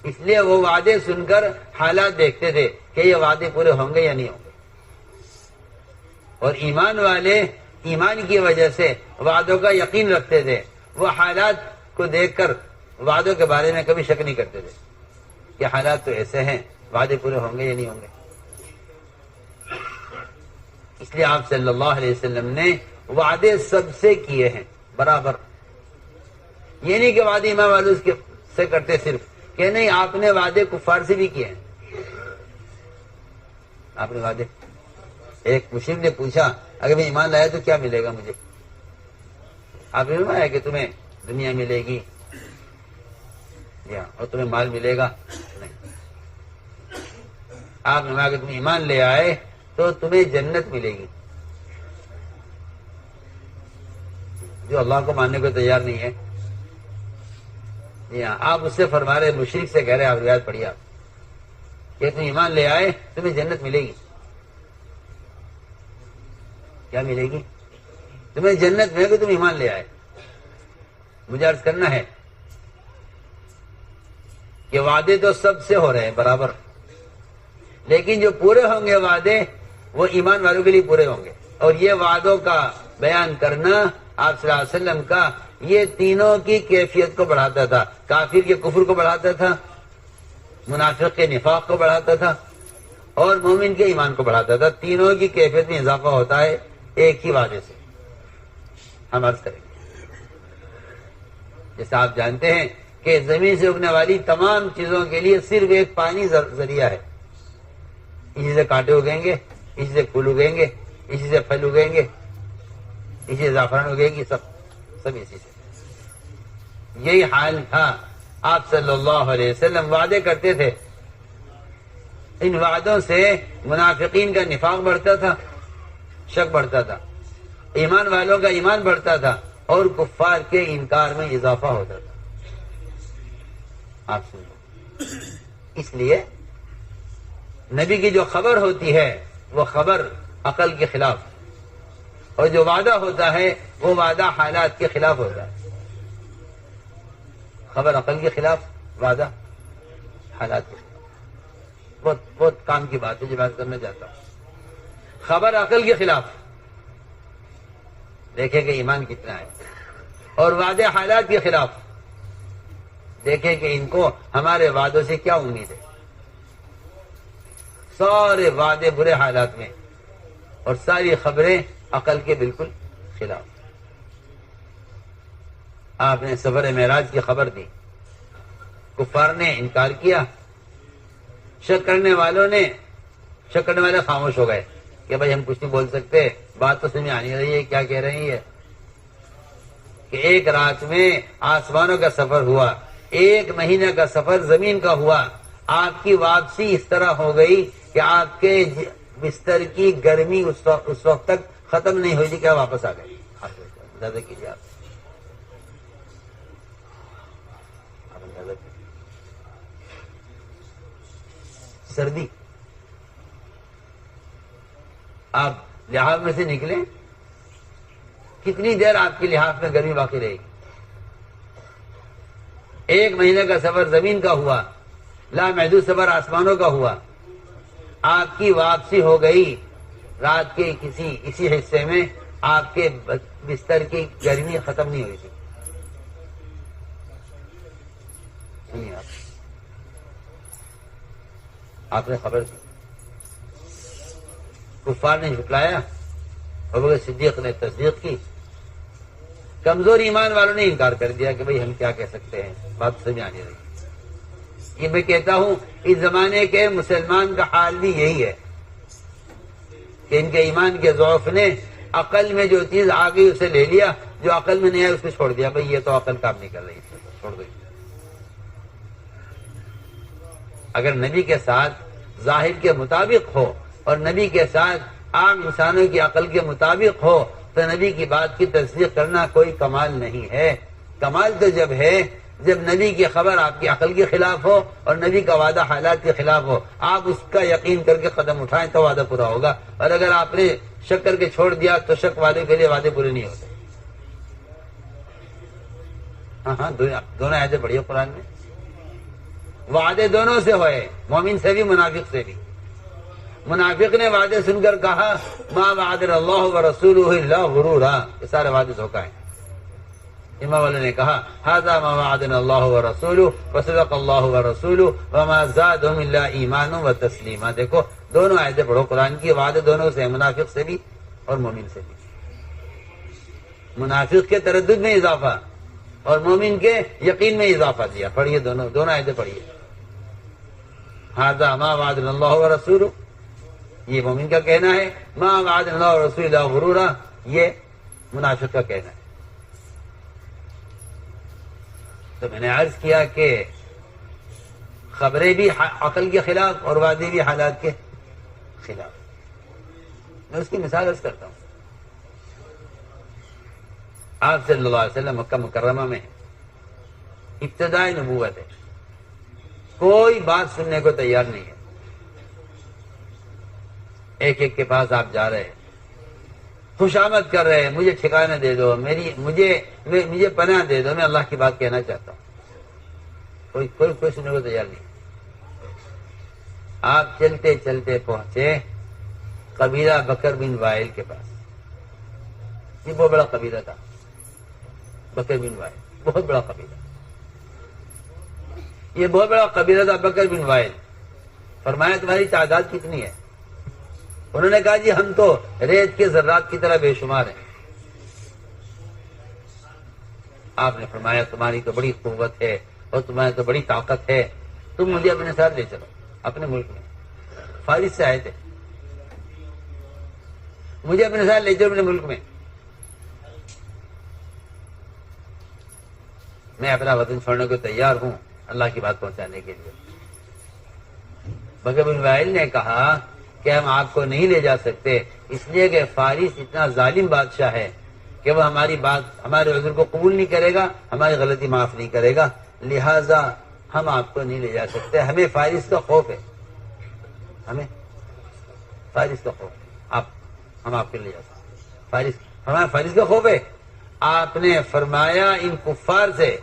اس لیے وہ وعدے سن کر حالات دیکھتے تھے کہ یہ وعدے پورے ہوں گے یا نہیں ہوں گے، اور ایمان والے ایمان کی وجہ سے وعدوں کا یقین رکھتے تھے، وہ حالات کو دیکھ کر وعدوں کے بارے میں کبھی شک نہیں کرتے تھے کہ حالات تو ایسے ہیں، وعدے پورے ہوں گے یا نہیں ہوں گے۔ اس لیے آپ صلی اللہ علیہ وسلم نے وعدے سب سے کیے ہیں برابر۔ یہ نہیں کہ وعدے ایمان والوں سے کرتے صرف، کہ نہیں، آپ نے وعدے کفار سے بھی کیے ہیں۔ آپ نے وعدے، ایک مشرک نے پوچھا اگر میں ایمان لایا تو کیا ملے گا مجھے؟ آپ نے فرمایا کہ تمہیں دنیا ملے گی اور تمہیں مال ملے گا؟ نہیں، آپ نے فرمایا کہ تم ایمان لے آئے تو تمہیں جنت ملے گی۔ جو اللہ کو ماننے کو تیار نہیں ہے، آپ اس سے فرما رہے، مشرک سے کہہ رہے، آپ روایت پڑھیے آپ کہ تم ایمان لے آئے تمہیں جنت ملے گی۔ کیا ملے گی؟ تمہیں جنت ملے گی، تم ایمان لے آئے۔ مجھے عرض کرنا ہے کہ وعدے تو سب سے ہو رہے ہیں برابر، لیکن جو پورے ہوں گے وعدے وہ ایمان والوں کے لیے پورے ہوں گے، اور یہ وعدوں کا بیان کرنا آپ صلی اللہ علیہ وسلم کا یہ تینوں کی کیفیت کو بڑھاتا تھا۔ کافر کے کفر کو بڑھاتا تھا، منافق کے نفاق کو بڑھاتا تھا، اور مومن کے ایمان کو بڑھاتا تھا۔ تینوں کی کیفیت میں اضافہ ہوتا ہے ایک ہی وعدے سے۔ ہم عرض کریں گے، جیسا آپ جانتے ہیں کہ زمین سے اگنے والی تمام چیزوں کے لیے صرف ایک پانی ذریعہ ہے۔ اسی سے کانٹے اگیں گے، اسی سے پھول اگیں گے، اسی سے پھل اگیں گے، اسی سے زعفران اگے گی، سب اسی سے۔ یہی حال تھا۔ آپ صلی اللہ علیہ وسلم وعدے کرتے تھے، ان وعدوں سے منافقین کا نفاق بڑھتا تھا، شک بڑھتا تھا، ایمان والوں کا ایمان بڑھتا تھا، اور کفار کے انکار میں اضافہ ہوتا تھا۔ آپ سنو، اس لیے نبی کی جو خبر ہوتی ہے وہ خبر عقل کے خلاف، اور جو وعدہ ہوتا ہے وہ وعدہ حالات کے خلاف ہوتا ہے۔ خبر عقل کے خلاف، وعدہ حالات کے خلاف۔ بہت کام کی بات ہے جو بات کرنا چاہتا ہوں۔ خبر عقل کے خلاف، دیکھیں کہ ایمان کتنا ہے، اور وعدے حالات کے خلاف، دیکھیں کہ ان کو ہمارے وعدوں سے کیا امید ہے۔ سارے وعدے برے حالات میں، اور ساری خبریں عقل کے بالکل خلاف۔ آپ نے سفر معراج کی خبر دی، کفار نے انکار کیا، شک کرنے والے خاموش ہو گئے کہ بھائی ہم کچھ نہیں بول سکتے، بات تو سمجھ آ نہیں رہی ہے، کیا کہہ رہی ہے؟ کہ ایک رات میں آسمانوں کا سفر ہوا، 1 مہینے کا سفر زمین کا ہوا، آپ کی واپسی اس طرح ہو گئی کہ آپ کے بستر کی گرمی اس وقت تک ختم نہیں ہوئی تھی کہ واپس آ گئے۔ اندازہ کیجیے آپ اندازہ کیجیے، سردی، آپ لحاظ میں سے نکلیں، کتنی دیر آپ کے لحاظ میں گرمی باقی رہے گی؟ 1 مہینے کا سفر زمین کا ہوا، لامحدود سفر آسمانوں کا ہوا، آپ کی واپسی ہو گئی رات کے اسی حصے میں، آپ کے بستر کی گرمی ختم نہیں ہوئی تھی۔ سنیے آپ نے خبر دی، کفار نے جھٹلایا، ابوبکر صدیق نے تصدیق کی، کمزور ایمان والوں نے انکار کر دیا کہ بھئی ہم کیا کہہ سکتے ہیں، بات سمجھ آنے رہی۔ یہ میں کہتا ہوں اس زمانے کے مسلمان کا حال بھی یہی ہے کہ ان کے ایمان کے ضعف نے عقل میں جو چیز آ گئی اسے لے لیا، جو عقل میں نہیں آئی اس کو چھوڑ دیا، بھائی یہ تو عقل کام نہیں کر رہی، چھوڑ دو۔ اگر نبی کے ساتھ ظاہر کے مطابق ہو اور نبی کے ساتھ عام انسانوں کی عقل کے مطابق ہو تو نبی کی بات کی تصدیق کرنا کوئی کمال نہیں ہے۔ کمال تو جب ہے جب نبی کی خبر آپ کی عقل کے خلاف ہو اور نبی کا وعدہ حالات کے خلاف ہو، آپ اس کا یقین کر کے قدم اٹھائیں تو وعدہ پورا ہوگا، اور اگر آپ نے شک کر کے چھوڑ دیا تو شک والے کے لیے وعدے پورے نہیں ہوتے۔ ہاں دونوں آیتیں پڑھی قرآن میں، وعدے دونوں سے ہوئے، مومن سے بھی منافق سے بھی۔ منافق نے وعدے سن کر کہا ما وعدنا اللہ ورسولہ الا غرورا، یہ سارے وعدے دھوکہ ہیں۔ امام والے نے کہا ھذا ما وعدنا اللہ ورسولہ وصدق اللہ ورسولہ وما زادهم الا ایمانا وتسلیما۔ دیکھو دونوں آیتیں پڑھو قرآن کی، وعدے دونوں سے، منافق سے بھی اور مومن سے بھی۔ منافق کے تردد میں اضافہ اور مومن کے یقین میں اضافہ دیا۔ پڑھیے دونوں آیتیں پڑھیے۔ ھذا ما وعدنا اللہ ورسولہ، یہ مومن کا کہنا ہے، ما وعدنا اللہ ورسولہ الا غرورا، یہ منافق کا کہنا ہے۔ تو میں نے عرض کیا کہ خبریں بھی عقل کے خلاف اور وعدے بھی حالات کے خلاف۔ میں اس کی مثال عرض کرتا ہوں۔ آپ صلی اللہ علیہ وسلم مکہ مکرمہ میں ابتدائی نبوت ہے، کوئی بات سننے کو تیار نہیں ہے۔ ایک ایک کے پاس آپ جا رہے ہیں، خوشامد کر رہے ہیں، مجھے ٹھکانہ دے دو، مجھے پناہ دے دو، میں اللہ کی بات کہنا چاہتا ہوں۔ کوئی سننے کو تیار نہیں۔ آپ چلتے چلتے پہنچے قبیلہ بکر بن وائل کے پاس۔ یہ بہت بڑا قبیلہ تھا، بکر بن وائل، بہت بڑا قبیلہ، یہ بہت بڑا قبیلہ تھا بکر بن وائل۔ فرمایا تمہاری تعداد کتنی ہے؟ انہوں نے کہا جی ہم تو ریت کے ذرات کی طرح بے شمار ہیں۔ آپ نے فرمایا تمہاری تو بڑی قوت ہے اور تمہاری تو بڑی طاقت ہے، تم مجھے اپنے ساتھ لے چلو اپنے ملک میں۔ فارس سے آئے تھے، مجھے اپنے ساتھ لے چلو اپنے ملک میں، میں اپنا وطن چھوڑنے کو تیار ہوں اللہ کی بات پہنچانے کے لیے۔ بکر بن وائل نے کہا کہ ہم آپ کو نہیں لے جا سکتے، اس لیے کہ فارس اتنا ظالم بادشاہ ہے کہ وہ ہماری بات، ہمارے عذر کو قبول نہیں کرے گا، ہماری غلطی معاف نہیں کرے گا، لہذا ہم آپ کو نہیں لے جا سکتے، ہمیں فارس کا خوف ہے، ہمیں فارس کا خوف ہے، ہم آپ کے لے جا سکتے۔ فرمایا فارس کا خوف ہے؟ آپ نے فرمایا ان کفار سے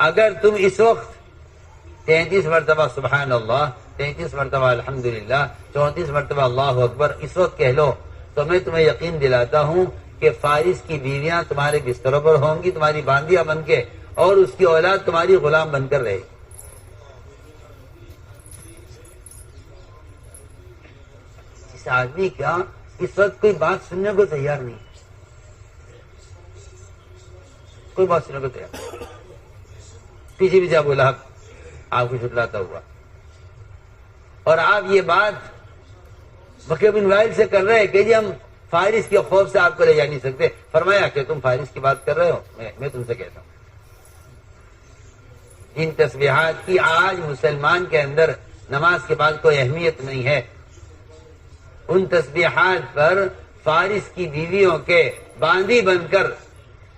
اگر تم اس وقت 33 مرتبہ سبحان اللہ، 33 مرتبہ الحمدللہ، 34 مرتبہ اللہ اکبر اس وقت کہہ لو تو میں تمہیں یقین دلاتا ہوں کہ فارس کی بیویاں تمہارے بستروں پر ہوں گی تمہاری باندیاں بن کے، اور اس کی اولاد تمہاری غلام بن کر رہے گی۔ اس آدمی کا اس وقت کوئی بات سننے کو تیار نہیں، کوئی بات سننے کو تیار نہیں۔ پیچھے بھی جا بولا آپ کو جھٹلاتا ہوا، اور آپ یہ بات بکر بن وائل سے کر رہے کہ جی ہم فارس کے خوف سے آپ کو لے جا نہیں سکتے۔ فرمایا کہ تم فارس کی بات کر رہے ہو، میں تم سے کہتا ہوں ان تسبیحات کی آج مسلمان کے اندر نماز کے بعد کوئی اہمیت نہیں ہے۔ ان تسبیحات پر فارس کی بیویوں کے باندی بن کر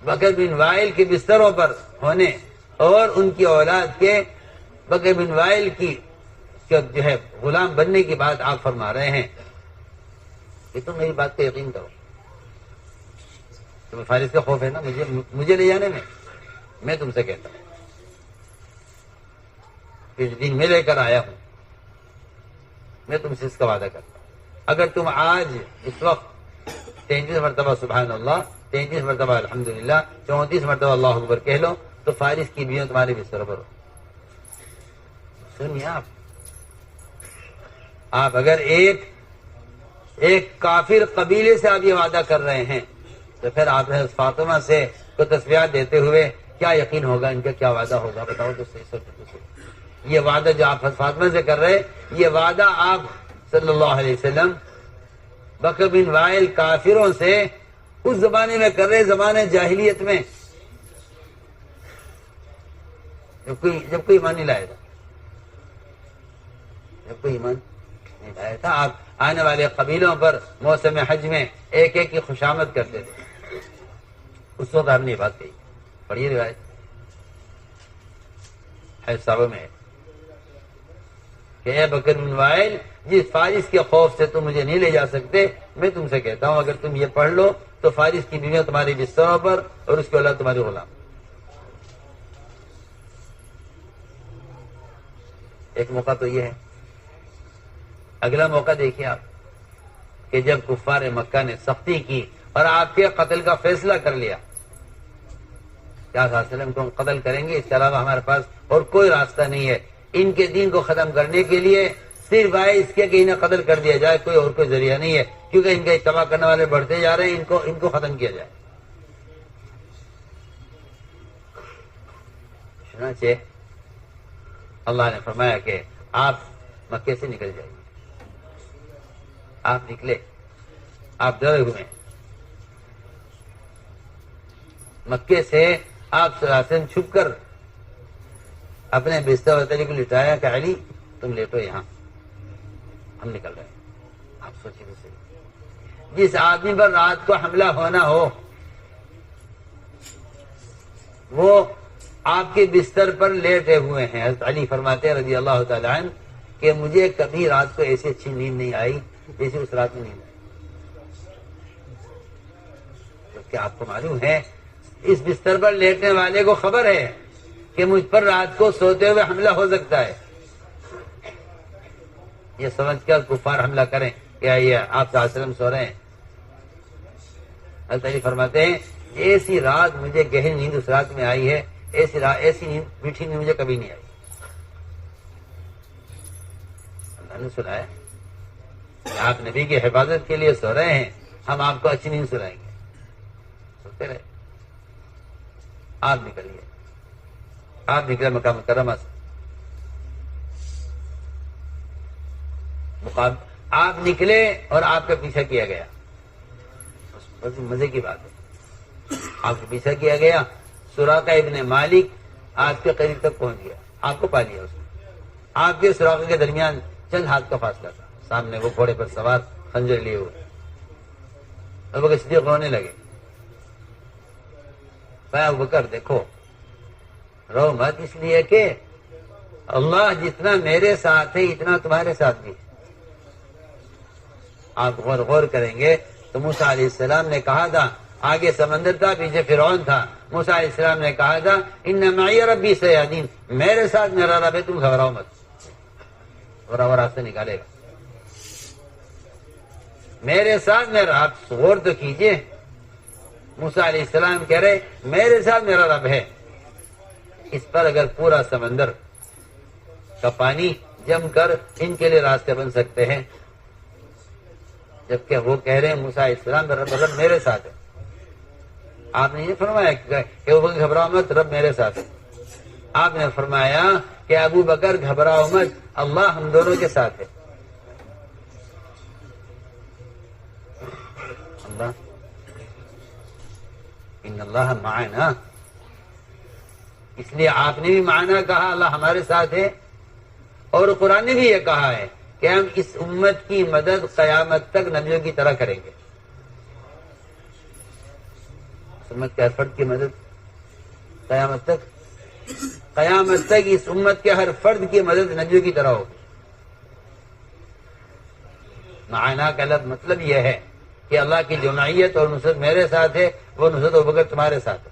بکر بن وائل کے بستروں پر ہونے اور ان کی اولاد کے بکر بن وائل کی جو ہے غلام بننے کی بات آپ فرما رہے ہیں، یہ تو میری بات پہ یقین کرو۔ تمہیں فارس کا خوف ہے نا مجھے لے جانے میں تم سے کہتا ہوں اس دن میں لے کر آیا ہوں، میں تم سے اس کا وعدہ کرتا ہوں اگر تم آج اس وقت 33 مرتبہ سبحان اللہ، 33 مرتبہ الحمدللہ، 34 مرتبہ اللہ اکبر کہہ لو تو فارس کی بیویاں تمہارے بستر پر ہو۔ سنیے آپ اگر ایک کافر قبیلے سے آپ یہ وعدہ کر رہے ہیں تو پھر آپ فاطمہ سے کو تسبیحات دیتے ہوئے کیا یقین ہوگا، ان کا کیا وعدہ ہوگا، بتاؤ تو صحیح سوچو۔ یہ وعدہ جو آپ فاطمہ سے کر رہے، یہ وعدہ آپ صلی اللہ علیہ وسلم بکر بن وائل کافروں سے اس زمانے میں کر رہے، زمانے جاہلیت میں، جب کوئی ایمان نہیں لایا تھا، جب کوئی ایمان نہیں لایا تھا، آپ آنے والے قبیلوں پر موسم حج میں ایک ایک کی خوشامد کرتے تھے۔ اس وقت آپ نے یہ بات کہی، پڑھیے روایت ہے صحابہ میں کہ اے بکر بن وائل، جس فارس کے خوف سے تم مجھے نہیں لے جا سکتے، میں تم سے کہتا ہوں اگر تم یہ پڑھ لو تو فارس کی بیویاں تمہاری بستروں پر اور اس کے اولاد تمہاری غلام۔ ایک موقع تو یہ ہے، اگلا موقع دیکھیے آپ کہ جب کفار مکہ نے سختی کی اور آپ کے قتل کا فیصلہ کر لیا، کیا صلی اللہ علیہ وسلم کو ہم قتل کریں گے، اس کے علاوہ ہمارے پاس اور کوئی راستہ نہیں ہے، ان کے دین کو ختم کرنے کے لیے صرف آئے اس کے کہ انہیں قتل کر دیا جائے، کوئی اور کوئی ذریعہ نہیں ہے، کیونکہ ان کے اتباع کرنے والے بڑھتے جا رہے ہیں، ان کو ختم کیا جائے۔ چنانچہ اللہ نے فرمایا کہ آپ مکے سے نکل جائیے، آپ نکلے، آپ ڈرے ہوئے مکے سے، آپ صلی اللہ علیہ وسلم چھپ کر اپنے بستر وطلی کو لٹایا کہ علی تم لیٹو یہاں، ہم نکل رہے ہیں۔ آپ سوچیے بھی صحیح، جس آدمی پر رات کو حملہ ہونا ہو وہ آپ کے بستر پر لیٹے ہوئے ہیں۔ حضرت علی فرماتے ہیں رضی اللہ تعالی عنہ کہ مجھے کبھی رات کو ایسی اچھی نیند نہیں آئی جیسے اس رات میں نیند آئی، جبکہ آپ کو معلوم ہے اس بستر پر لیٹنے والے کو خبر ہے کہ مجھ پر رات کو سوتے ہوئے حملہ ہو سکتا ہے، یہ سمجھ کر کفار حملہ کریں کیا یہ آپ صلی اللہ علیہ وسلم سو رہے ہیں؟ حضرت علی فرماتے ہیں ایسی رات مجھے گہری نیند اس رات میں آئی ہے، ایسی نیند میٹھی نیند مجھے کبھی نہیں آئی۔ اللہ نے سنایا کہ آپ نبی کی حفاظت کے لیے سو رہے ہیں، ہم آپ کو اچھی نیند سنائیں گے، سوتے رہے۔ آپ نکلیے، آپ نکلے مکہ مکرمہ سے، آپ نکلے اور آپ کا پیچھا کیا گیا، بس مزے کی بات ہے، آپ کا پیچھا کیا گیا، سراقہ ابن مالک آپ کے قریب تک پہنچ گیا، آپ کو پا لیا اس نے، آپ کے سراقہ کے درمیان چند ہاتھ کا فاصلہ تھا، سامنے وہ گھوڑے پر سوار خنجر لیے ہوئے، ابو بکر صدیق رونے لگے، ابو بکر دیکھو رو مت، اس لیے کہ اللہ جتنا میرے ساتھ ہے اتنا تمہارے ساتھ بھی ہے۔ آپ غور کریں گے تو موسیٰ علیہ السلام نے کہا تھا، آگے سمندر تھا پیچھے فرعون تھا، موسیٰ علیہ السلام نے کہا تھا ان معی ربی سیہدین، میرے ساتھ میرا رب ہے، تم گھبراؤ مت، اور وہ راستہ نکالے گا، میرے ساتھ میرا، آپ غور تو کیجئے، موسیٰ علیہ السلام کہہ رہے میرے ساتھ میرا رب ہے، اس پر اگر پورا سمندر کا پانی جم کر ان کے لیے راستے بن سکتے ہیں، جبکہ وہ کہہ رہے ہیں موسیٰ علیہ السلام رب میرے ساتھ ہے۔ آپ نے یہ فرمایا کہ ابو بکر گھبراؤ مت، رب میرے ساتھ ہے، آپ نے فرمایا کہ ابو بکر گھبراؤ مت، اللہ ہم دونوں کے ساتھ ہے، اللہ ان اللہ معنا، اس لیے آپ نے بھی معنا کہا اللہ ہمارے ساتھ ہے، اور قرآن نے بھی یہ کہا ہے کہ ہم اس امت کی مدد قیامت تک نبیوں کی طرح کریں گے، امت کے ہر فرد کی مدد قیامت تک اس امت کے ہر فرد کی مدد نبیوں کی طرح ہوگی۔ معنا کا لفظ مطلب یہ ہے کہ اللہ کی جو معیت اور نصرت میرے ساتھ ہے وہ نصرت ابوبکر تمہارے ساتھ ہے،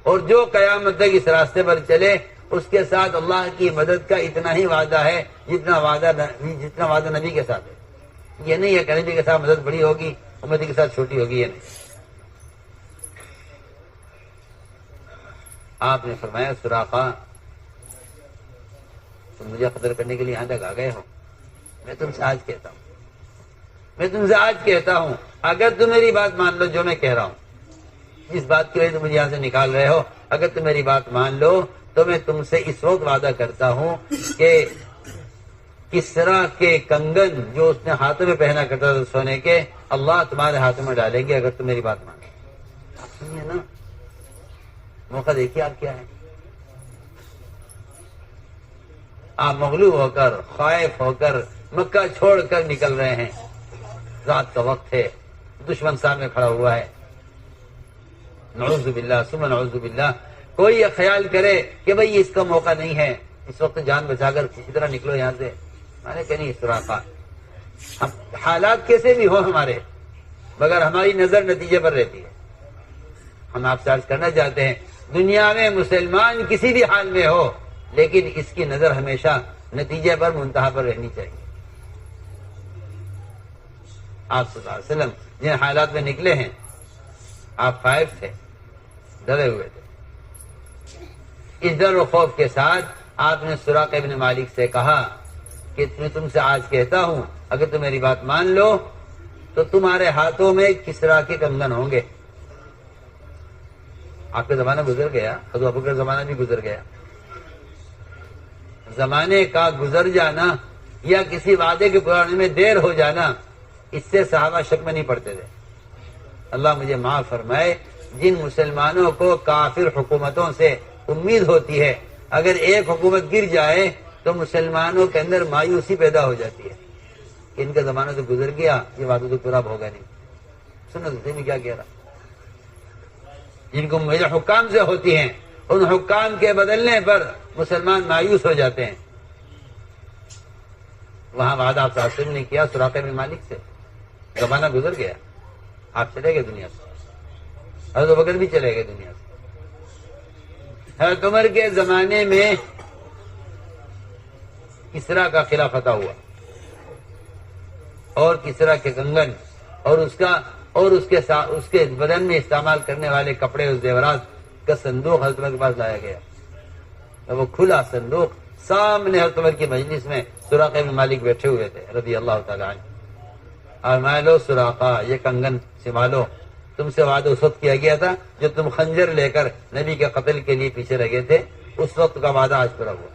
اور جو قیامت تک اس راستے پر چلے اس کے ساتھ اللہ کی مدد کا اتنا ہی وعدہ ہے جتنا وعدہ نبی کے ساتھ ہے۔ یہ نہیں ہے کہ نبی کے ساتھ مدد بڑی ہوگی امتی کے ساتھ چھوٹی ہوگی، یہ نہیں۔ آپ نے فرمایا سراقہ تم مجھے قتل کرنے کے لیے یہاں تک آ گئے ہو، میں تم سے آج کہتا ہوں اگر تم میری بات مان لو، جو میں کہہ رہا ہوں، جس بات کی وجہ سے مجھے یہاں سے نکال رہے ہو، اگر تم میری بات مان لو تو میں تم سے اس وقت وعدہ کرتا ہوں کہ کسرا کے کنگن جو اس نے ہاتھوں میں پہنا کرتا تھا سونے کے، اللہ تمہارے ہاتھوں میں ڈالیں گے اگر تم میری بات مانو۔ آپ سنیے نا، موقع دیکھیے آپ کیا ہے۔ آپ مغلوب ہو کر، خائف ہو کر مکہ چھوڑ کر نکل رہے ہیں، رات کا وقت ہے، دشمن سامنے کھڑا ہوا ہے، نعوذ باللہ ثم نعوذ باللہ۔ کوئی یہ خیال کرے کہ بھئی اس کا موقع نہیں ہے، اس وقت جان بچا کر کسی طرح نکلو یہاں سے، میں نے کہ نہیں سراقہ، حالات کیسے بھی ہو ہمارے، مگر ہماری نظر نتیجے پر رہتی ہے۔ ہم آپ سے عرض کرنا چاہتے ہیں، دنیا میں مسلمان کسی بھی حال میں ہو، لیکن اس کی نظر ہمیشہ نتیجے پر، منتہا پر رہنی چاہیے۔ آپ صلی اللہ علیہ وسلم جن حالات میں نکلے ہیں، آپ خائف تھے، ڈرے ہوئے تھے، اس ڈر و خوف کے ساتھ آپ نے سراقہ ابن مالک سے کہا کہ میں تم سے آج کہتا ہوں، اگر تم میری بات مان لو تو تمہارے ہاتھوں میں کسرا کے کنگن ہوں گے۔ آپ کا زمانہ گزر گیا، حضرت ابوبکر کا زمانہ بھی گزر گیا۔ زمانے کا گزر جانا یا کسی وعدے کے پورا ہونے میں دیر ہو جانا، اس سے صحابہ شک میں نہیں پڑتے تھے۔ اللہ مجھے معاف فرمائے، جن مسلمانوں کو کافر حکومتوں سے امید ہوتی ہے، اگر ایک حکومت گر جائے تو مسلمانوں کے اندر مایوسی پیدا ہو جاتی ہے کہ ان کا زمانہ تو گزر گیا، یہ وعدہ تو پورا ہوگا نہیں۔ سنو تو میں کیا کہہ رہا، جن کو میرے حکام سے ہوتی ہیں، ان حکام کے بدلنے پر مسلمان مایوس ہو جاتے ہیں۔ وہاں وعدہ آپ سے نے کیا سراقہ بن مالک سے، زمانہ گزر گیا، آپ چلے گئے دنیا سے، حضرت ابوبکر بھی چلے گئے دنیا سے۔ حضرت عمر کے زمانے میں کسرا کا قلعہ فتح ہوا، اور کسرا کے کنگن اور اس کے بدن میں استعمال کرنے والے کپڑے، اس زیورات کا صندوق حضرت عمر کے پاس لایا گیا۔ وہ کھلا صندوق سامنے حضرت عمر کی مجلس میں سراقہ بن مالک بیٹھے ہوئے تھے رضی اللہ تعالیٰ عنہ۔ اور میں لو سراقہ، یہ کنگن سنبھالو، تم سے وعدہ اس وقت کیا گیا تھا جب تم خنجر لے کر نبی کے قتل کے لیے پیچھے لگے تھے، اس وقت کا وعدہ آج پورا ہوا۔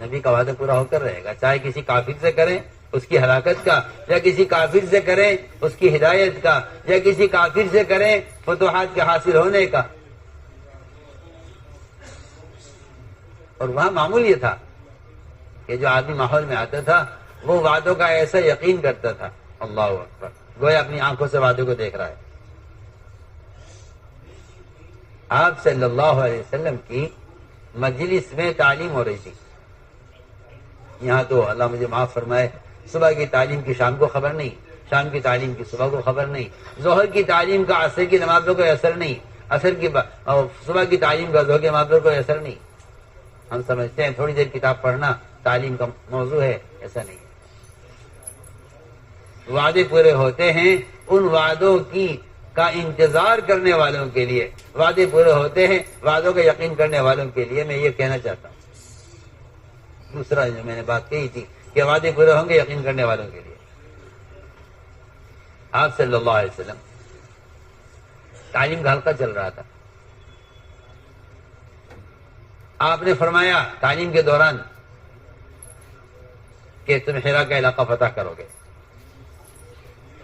نبی کا وعدہ پورا ہو کر رہے گا، چاہے کسی کافر سے کریں اس کی ہلاکت کا، یا کسی کافر سے کریں اس کی ہدایت کا، یا کسی کافر سے کریں فتوحات کے حاصل ہونے کا۔ اور وہاں معمول یہ تھا کہ جو آدمی ماحول میں آتا تھا وہ وعدوں کا ایسا یقین کرتا تھا، اللہ اکبر، گویا اپنی آنکھوں سے وعدوں کو دیکھ رہا ہے۔ آپ صلی اللہ علیہ وسلم کی مجلس میں تعلیم ہو رہی تھی، یہاں تو اللہ مجھے معاف فرمائے، صبح کی تعلیم کی شام کو خبر نہیں، شام کی تعلیم کی صبح کو خبر نہیں، ظہر کی تعلیم کا عصر کی نماز پر کوئی اثر نہیں، صبح کی تعلیم کا ظہر کی نماز پر کوئی اثر نہیں۔ ہم سمجھتے ہیں تھوڑی دیر کتاب پڑھنا تعلیم کا موضوع ہے، ایسا نہیں۔ وعدے پورے ہوتے ہیں، ان وعدوں کا انتظار کرنے والوں کے لیے وعدے پورے ہوتے ہیں، وعدوں کا یقین کرنے والوں کے لیے میں یہ کہنا چاہتا ہوں۔ دوسرا جو میں نے بات کہی تھی کہ وعدے پورے ہوں گے یقین کرنے والوں کے لیے۔ آپ صلی اللہ علیہ وسلم تعلیم کا حلقہ چل رہا تھا، آپ نے فرمایا تعلیم کے دوران کہ تم حرا کا علاقہ فتح کرو گے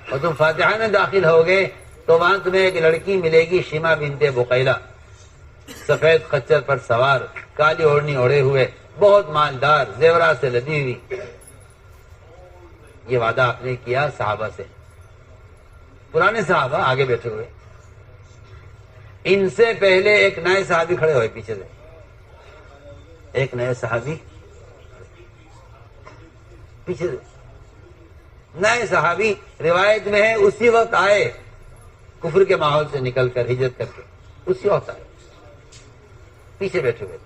اور تم فاتحہ میں داخل ہوگے تو وہاں تمہیں ایک لڑکی ملے گی، شیما بنت بقیلہ، سفید خچر پر سوار، کالی اوڑھنی اوڑھے ہوئے، بہت مالدار، زیورات سے لدی ہوئی۔ یہ وعدہ آپ نے کیا صحابہ سے، پرانے صحابہ آگے بیٹھے ہوئے، ان سے پہلے ایک نئے صحابی کھڑے ہوئے پیچھے سے، ایک نئے صحابی پیچھے سے، نئے صحابی روایت میں ہے اسی وقت آئے، کفر کے ماحول سے نکل کر ہجرت کر کے اسی وقت آئے، پیچھے بیٹھے ہوئے،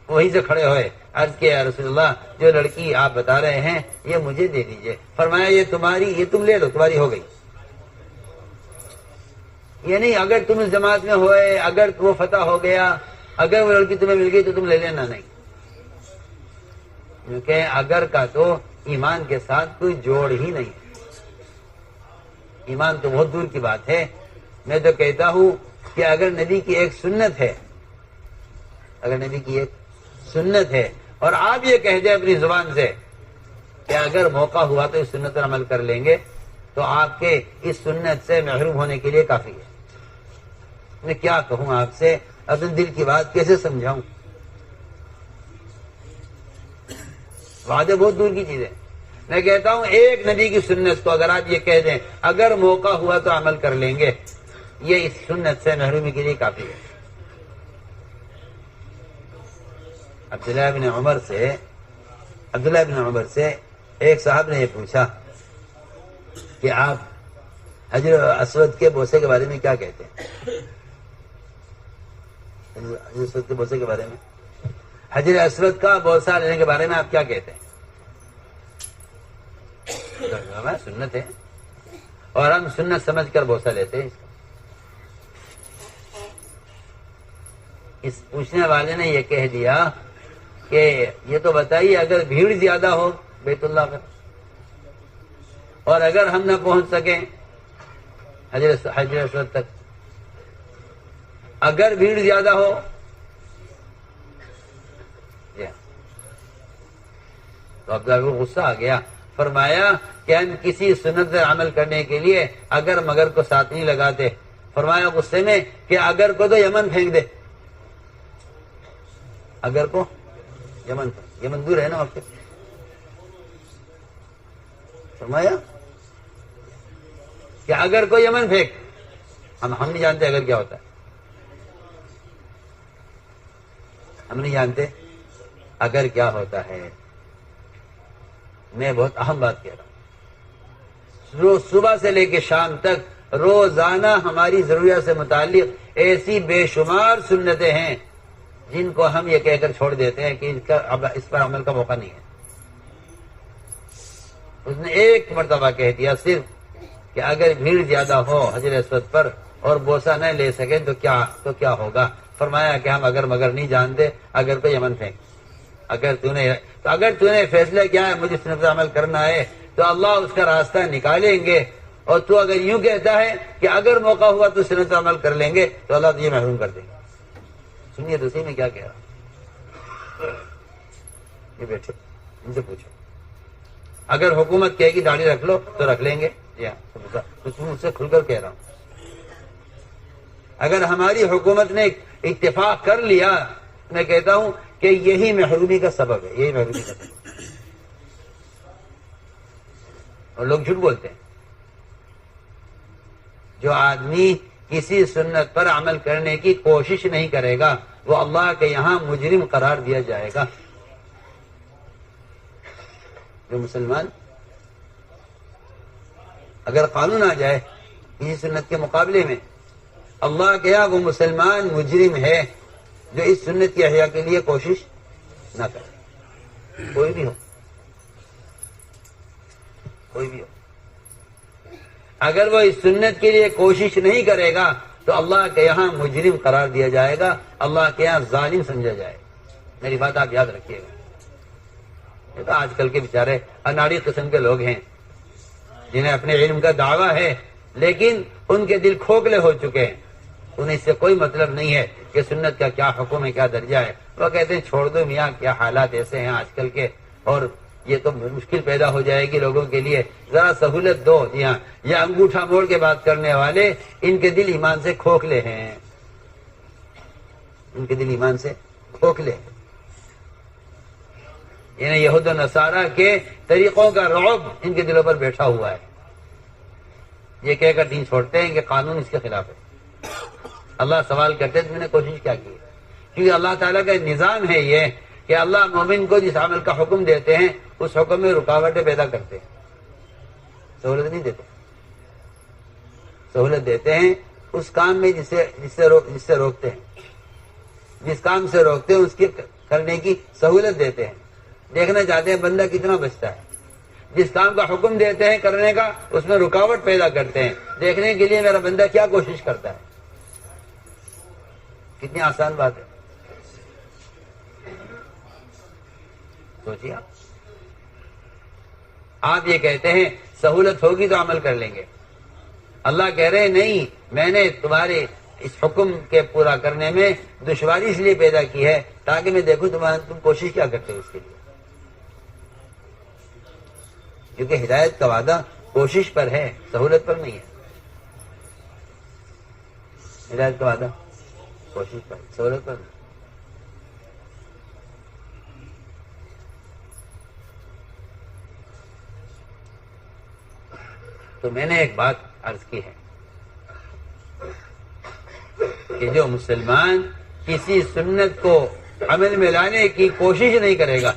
وہیں سے کھڑے ہوئے، عرض کیا یا رسول اللہ جو لڑکی آپ بتا رہے ہیں یہ مجھے دے دیجئے۔ فرمایا یہ تمہاری، یہ تم لے لو، تمہاری ہو گئی۔ یہ نہیں اگر تم اس جماعت میں ہوئے، اگر وہ فتح ہو گیا، اگر وہ لڑکی تمہیں مل گئی تو تم لے لینا، نہیں، کیونکہ اگر کا تو ایمان کے ساتھ کوئی جوڑ ہی نہیں، ایمان تو بہت دور کی بات ہے۔ میں تو کہتا ہوں کہ اگر نبی کی ایک سنت ہے، اگر نبی کی ایک سنت ہے اور آپ یہ کہہ دیں اپنی زبان سے کہ اگر موقع ہوا تو اس سنت پر عمل کر لیں گے، تو آپ کے اس سنت سے محروم ہونے کے لیے کافی ہے۔ میں کیا کہوں آپ سے، اپنے دل کی بات کیسے سمجھاؤں؟ وعدے بہت دور کی چیز ہے۔ میں کہتا ہوں ایک نبی کی سنت کو اگر آپ یہ کہہ دیں اگر موقع ہوا تو عمل کر لیں گے، یہ اس سنت سے محرومی کے لیے کافی ہے۔ عبداللہ بن عمر سے ایک صاحب نے یہ پوچھا کہ آپ حجر اسود کے بوسے کے بارے میں کیا کہتے ہیں؟ حجر اسود کے بوسے کے بارے میں، حجر اسود کا بوسہ لینے کے بارے میں آپ کیا کہتے ہیں؟ سنت ہے اور ہم سنت سمجھ کر بوسہ لیتے ہیں۔ اس پوچھنے والے نے یہ کہہ دیا کہ یہ تو بتائیے اگر بھیڑ زیادہ ہو بیت اللہ پر، اور اگر ہم نہ پہنچ سکیں حجر اسود تک، اگر بھیڑ زیادہ ہو، تو عبداللہ کو غصہ آ گیا۔ فرمایا کہ ہم کسی سنت پر عمل کرنے کے لیے اگر مگر کو ساتھ نہیں لگاتے۔ فرمایا غصے میں کہ اگر کو تو یمن پھینک دے، اگر کو یمن دور ہے نا وقت۔ فرمایا کہ اگر کو یمن پھینک، ہم نہیں جانتے اگر کیا ہوتا ہے، ہم نہیں جانتے اگر کیا ہوتا ہے۔ میں بہت اہم بات کہہ رہا ہوں، روز صبح سے لے کے شام تک روزانہ ہماری ضروریات سے متعلق ایسی بے شمار سنتیں ہیں جن کو ہم یہ کہہ کر چھوڑ دیتے ہیں کہ اس پر عمل کا موقع نہیں ہے۔ اس نے ایک مرتبہ کہہ دیا صرف کہ اگر بھیڑ زیادہ ہو حجر اسود پر اور بوسہ نہ لے سکیں تو کیا ہوگا؟ فرمایا کہ ہم اگر مگر نہیں جانتے، اگر کو یمن پھینک۔ اگر تو نے فیصلہ کیا ہے مجھے سنت پر عمل کرنا ہے تو اللہ اس کا راستہ نکالیں گے، اور تو اگر یوں کہتا ہے کہ اگر موقع ہوا تو سنت پر عمل کر لیں گے تو اللہ تجھے محروم کر دیں گے۔ سنیے دوسری میں کیا کہہ رہا ہوں، یہ بیٹھے ان سے پوچھو، اگر حکومت کہے گی داڑھی رکھ لو تو رکھ لیں گے، مجھ سے کھل کر کہہ رہا ہوں۔ اگر ہماری حکومت نے اتفاق کر لیا، میں کہتا ہوں کہ یہی محرومی کا سبب ہے، یہی محرومی کا سبب ہے۔ اور لوگ جھوٹ بولتے ہیں۔ جو آدمی کسی سنت پر عمل کرنے کی کوشش نہیں کرے گا وہ اللہ کے یہاں مجرم قرار دیا جائے گا۔ جو مسلمان اگر قانون آ جائے کسی سنت کے مقابلے میں، اللہ کے یہاں وہ مسلمان مجرم ہے جو اس سنت کی احیاء کے لیے کوشش نہ کرے، کوئی بھی ہو، کوئی بھی ہو۔ اگر وہ اس سنت کے لیے کوشش نہیں کرے گا تو اللہ کے یہاں مجرم قرار دیا جائے گا، اللہ کے یہاں ظالم سمجھا جائے گا۔ میری بات آپ یاد رکھیے گا۔ یہ تو آج کل کے بیچارے اناڑی قسم کے لوگ ہیں جنہیں اپنے علم کا دعویٰ ہے لیکن ان کے دل کھوکھلے ہو چکے ہیں، انہیں اس سے کوئی مطلب نہیں ہے کہ سنت کا کیا حکم ہے، کیا درجہ ہے۔ وہ کہتے ہیں چھوڑ دو میاں، کیا حالات ایسے ہیں آج کل کے، اور یہ تو مشکل پیدا ہو جائے گی لوگوں کے لیے، ذرا سہولت دو۔ جی ہاں، یہ انگوٹھا موڑ کے بات کرنے والے، ان کے دل ایمان سے کھوکھلے ہیں، ان کے دل ایمان سے کھوکھلے ہیں۔ یعنی یہود و نصارہ کے طریقوں کا رعب ان کے دلوں پر بیٹھا ہوا ہے۔ یہ کہہ کر دین چھوڑتے ہیں کہ قانون اس کے خلاف ہے۔ اللہ سوال کرتے تم نے کوشش کیا کی؟ کیونکہ اللہ تعالیٰ کا نظام ہے یہ کہ اللہ مومن کو جس عمل کا حکم دیتے ہیں اس حکم میں رکاوٹیں پیدا کرتے ہیں، سہولت نہیں دیتے۔ سہولت دیتے ہیں اس کام میں جس سے روکتے ہیں، جس کام سے روکتے ہیں اس کی کرنے کی سہولت دیتے ہیں۔ دیکھنا چاہتے ہیں بندہ کتنا بچتا ہے، جس کام کا حکم دیتے ہیں کرنے کا اس میں رکاوٹ پیدا کرتے ہیں، دیکھنے کے لیے میرا بندہ کیا کوشش کرتا ہے۔ کتنی آسان بات ہے، سوچیے آپ یہ کہتے ہیں سہولت ہوگی تو عمل کر لیں گے، اللہ کہہ رہے ہیں نہیں، میں نے تمہارے اس حکم کے پورا کرنے میں دشواری اس لیے پیدا کی ہے تاکہ میں دیکھوں تم کوشش کیا کرتے ہو اس کے لیے، کیونکہ ہدایت کا وعدہ کوشش پر ہے، سہولت پر نہیں ہے۔ ہدایت کا وعدہ کوشش پر، سہولت پر نہیں۔ تو میں نے ایک بات عرض کی ہے کہ جو مسلمان کسی سنت کو عمل میں لانے کی کوشش نہیں کرے گا،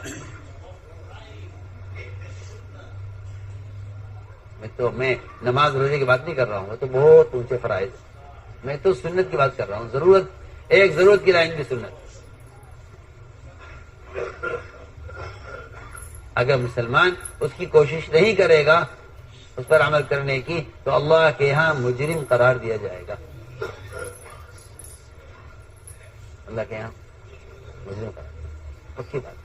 میں نماز روزے کی بات نہیں کر رہا ہوں، تو بہت اونچے فرائض، میں تو سنت کی بات کر رہا ہوں، ضرورت کی لائن کی سنت۔ اگر مسلمان اس کی کوشش نہیں کرے گا اس پر عمل کرنے کی تو اللہ کے یہاں مجرم قرار دیا جائے گا، اللہ کے یہاں مجرم قرار، پکی بات۔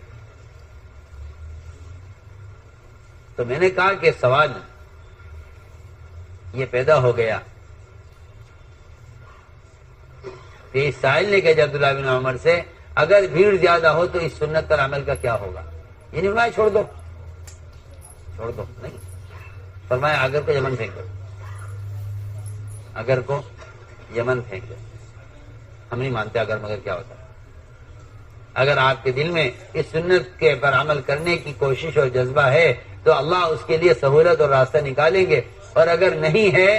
تو میں نے کہا کہ سوال یہ پیدا ہو گیا کہ اس سائل نے کہا عبداللہ بن عمر سے اگر بھیڑ زیادہ ہو تو اس سنت پر عمل کا کیا ہوگا؟ یہ نہیں فرمایا چھوڑ دو، نہیں فرمایا اگر کو یمن پھینک دو، اگر کو یمن پھینک دو۔ ہم نہیں مانتے اگر مگر کیا ہوتا ہے۔ اگر آپ کے دل میں اس سنت کے پر عمل کرنے کی کوشش اور جذبہ ہے تو اللہ اس کے لیے سہولت اور راستہ نکالیں گے، اور اگر نہیں ہے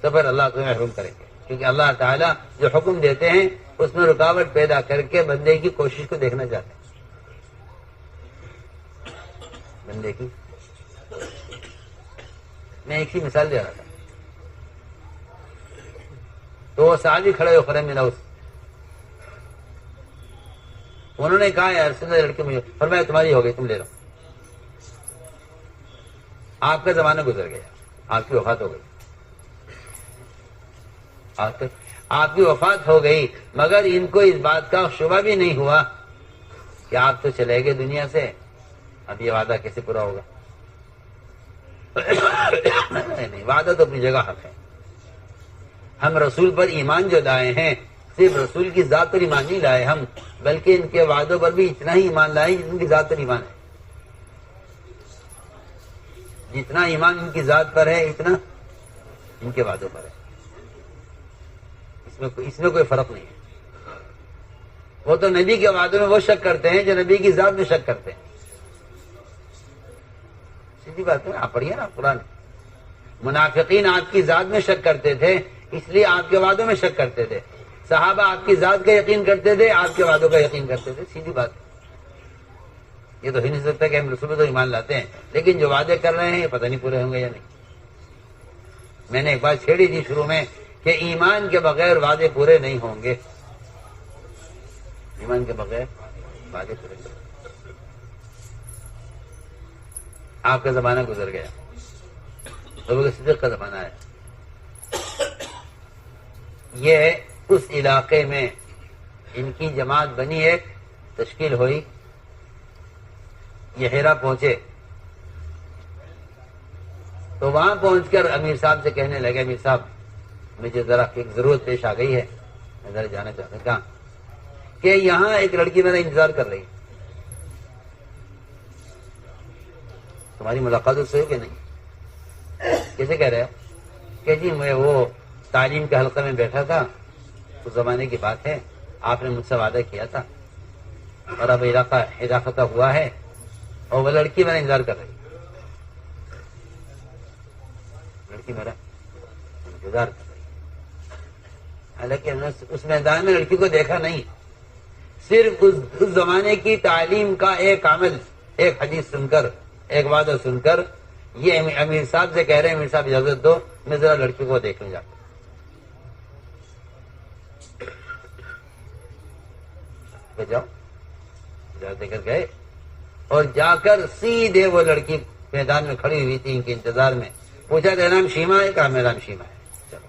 تو پھر اللہ تمہیں محروم کریں گے، کیونکہ اللہ تعالیٰ جو حکم دیتے ہیں اس میں رکاوٹ پیدا کر کے بندے کی کوشش کو دیکھنا چاہتے ہیں، بندے کی۔ میں ایک ہی مثال دے رہا تھا، تو وہ صحابی کھڑے ہو خرے میرا اس انہوں نے کہا یار سندر لڑکی مجھے، فرمایا تمہاری ہو گئی، تم لے لو۔ آپ کا زمانہ گزر گیا، آپ کی وفات ہو گئی، آپ کی وفات ہو گئی، مگر ان کو اس بات کا شبہ بھی نہیں ہوا کہ آپ تو چلے گئے دنیا سے، اب یہ وعدہ کیسے پورا ہوگا؟ نہیں، وعدہ تو اپنی جگہ حق ہے۔ ہم رسول پر ایمان جو لائے ہیں صرف رسول کی ذات پر ایمان نہیں لائے ہم، بلکہ ان کے وعدوں پر بھی اتنا ہی ایمان لائے جن کی ذات پر ایمان ہے۔ جتنا ایمان ان کی ذات پر ہے اتنا ان کے وعدوں پر ہے، اس میں کوئی فرق نہیں ہے۔ وہ تو نبی کے وعدوں میں وہ شک کرتے ہیں جو نبی کی ذات میں شک کرتے ہیں، سیدھی بات ہے۔ آپ پڑھیے نا قرآن، منافقین آپ کی ذات میں شک کرتے تھے اس لیے آپ کے وعدوں میں شک کرتے تھے، صحابہ آپ کی ذات کا یقین کرتے تھے، آپ کے وعدوں کا یقین کرتے تھے، سیدھی بات ہے۔ یہ تو ہی نہیں سکتا کہ ہم رسول پر تو ایمان لاتے ہیں لیکن جو وعدے کر رہے ہیں یہ پتہ نہیں پورے ہوں گے یا نہیں۔ میں نے ایک بات چھیڑی تھی شروع میں کہ ایمان کے بغیر وعدے پورے نہیں ہوں گے، ایمان کے بغیر وعدے پورے نہیں ہوں گے۔ آپ کا زمانہ گزر گیا، ابو بکر صدیق کا زمانہ ہے۔ یہ اس علاقے میں ان کی جماعت بنی، ایک تشکیل ہوئی، یہ ہیرا پہنچے تو وہاں پہنچ کر امیر صاحب سے کہنے لگے امیر صاحب مجھے ذرا ایک ضرورت پیش آ گئی ہے، میں ذرا جانا چاہتا ہوں۔ کہاں؟ کہ یہاں ایک لڑکی میرا انتظار کر رہی ہے، تمہاری ملاقات اس سے ہو کہ نہیں؟ کیسے کہہ رہے ہو؟ کہ جی میں وہ تعلیم کے حلقے میں بیٹھا تھا، اس زمانے کی بات ہے، آپ نے مجھ سے وعدہ کیا تھا اور اب اضافہ ہوا ہے اور وہ لڑکی میرا انتظار کر رہی ہے، لڑکی میرا انتظار کر رہی ہے۔ حالانکہ ہم نے اس میدان میں لڑکی کو دیکھا نہیں، صرف اس زمانے کی تعلیم کا ایک عمل، ایک حدیث سن کر، ایک وعدہ سن کر یہ امیر صاحب سے کہہ رہے ہیں امیر صاحب اجازت دو میں ذرا لڑکی کو دیکھ لوں جا کے جاؤ، اجازت دے کر گئے اور جا کر سیدھے وہ لڑکی میدان میں کھڑی ہوئی تھی ان کے انتظار میں، پوچھا تیرا نام شیما ہے؟ کہا میرا نام شیما ہے۔ چلو،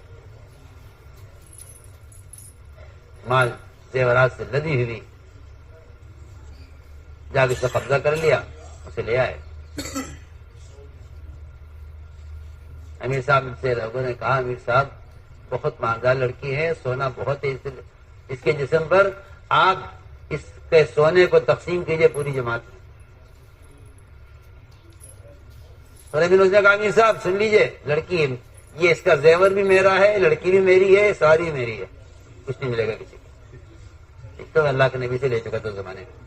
مال زیورات سے لدی ہوئی، جا کے اس کا قبضہ کر لیا، اسے لے آئے۔ امیر صاحب سے لوگوں نے کہا امیر صاحب بہت مالدار لڑکی ہے، سونا بہت ہے اس کے جسم پر، آپ اس کے سونے کو تقسیم کیجئے پوری جماعت میں۔ اور لیکن اس نے کہا امیر صاحب سن لیجئے، لڑکی یہ اس کا زیور بھی میرا ہے، لڑکی بھی میری ہے، ساری میری ہے، کچھ نہیں ملے گا کسی کو۔ ایک تو اللہ کے نبی سے لے چکا تھا زمانے میں۔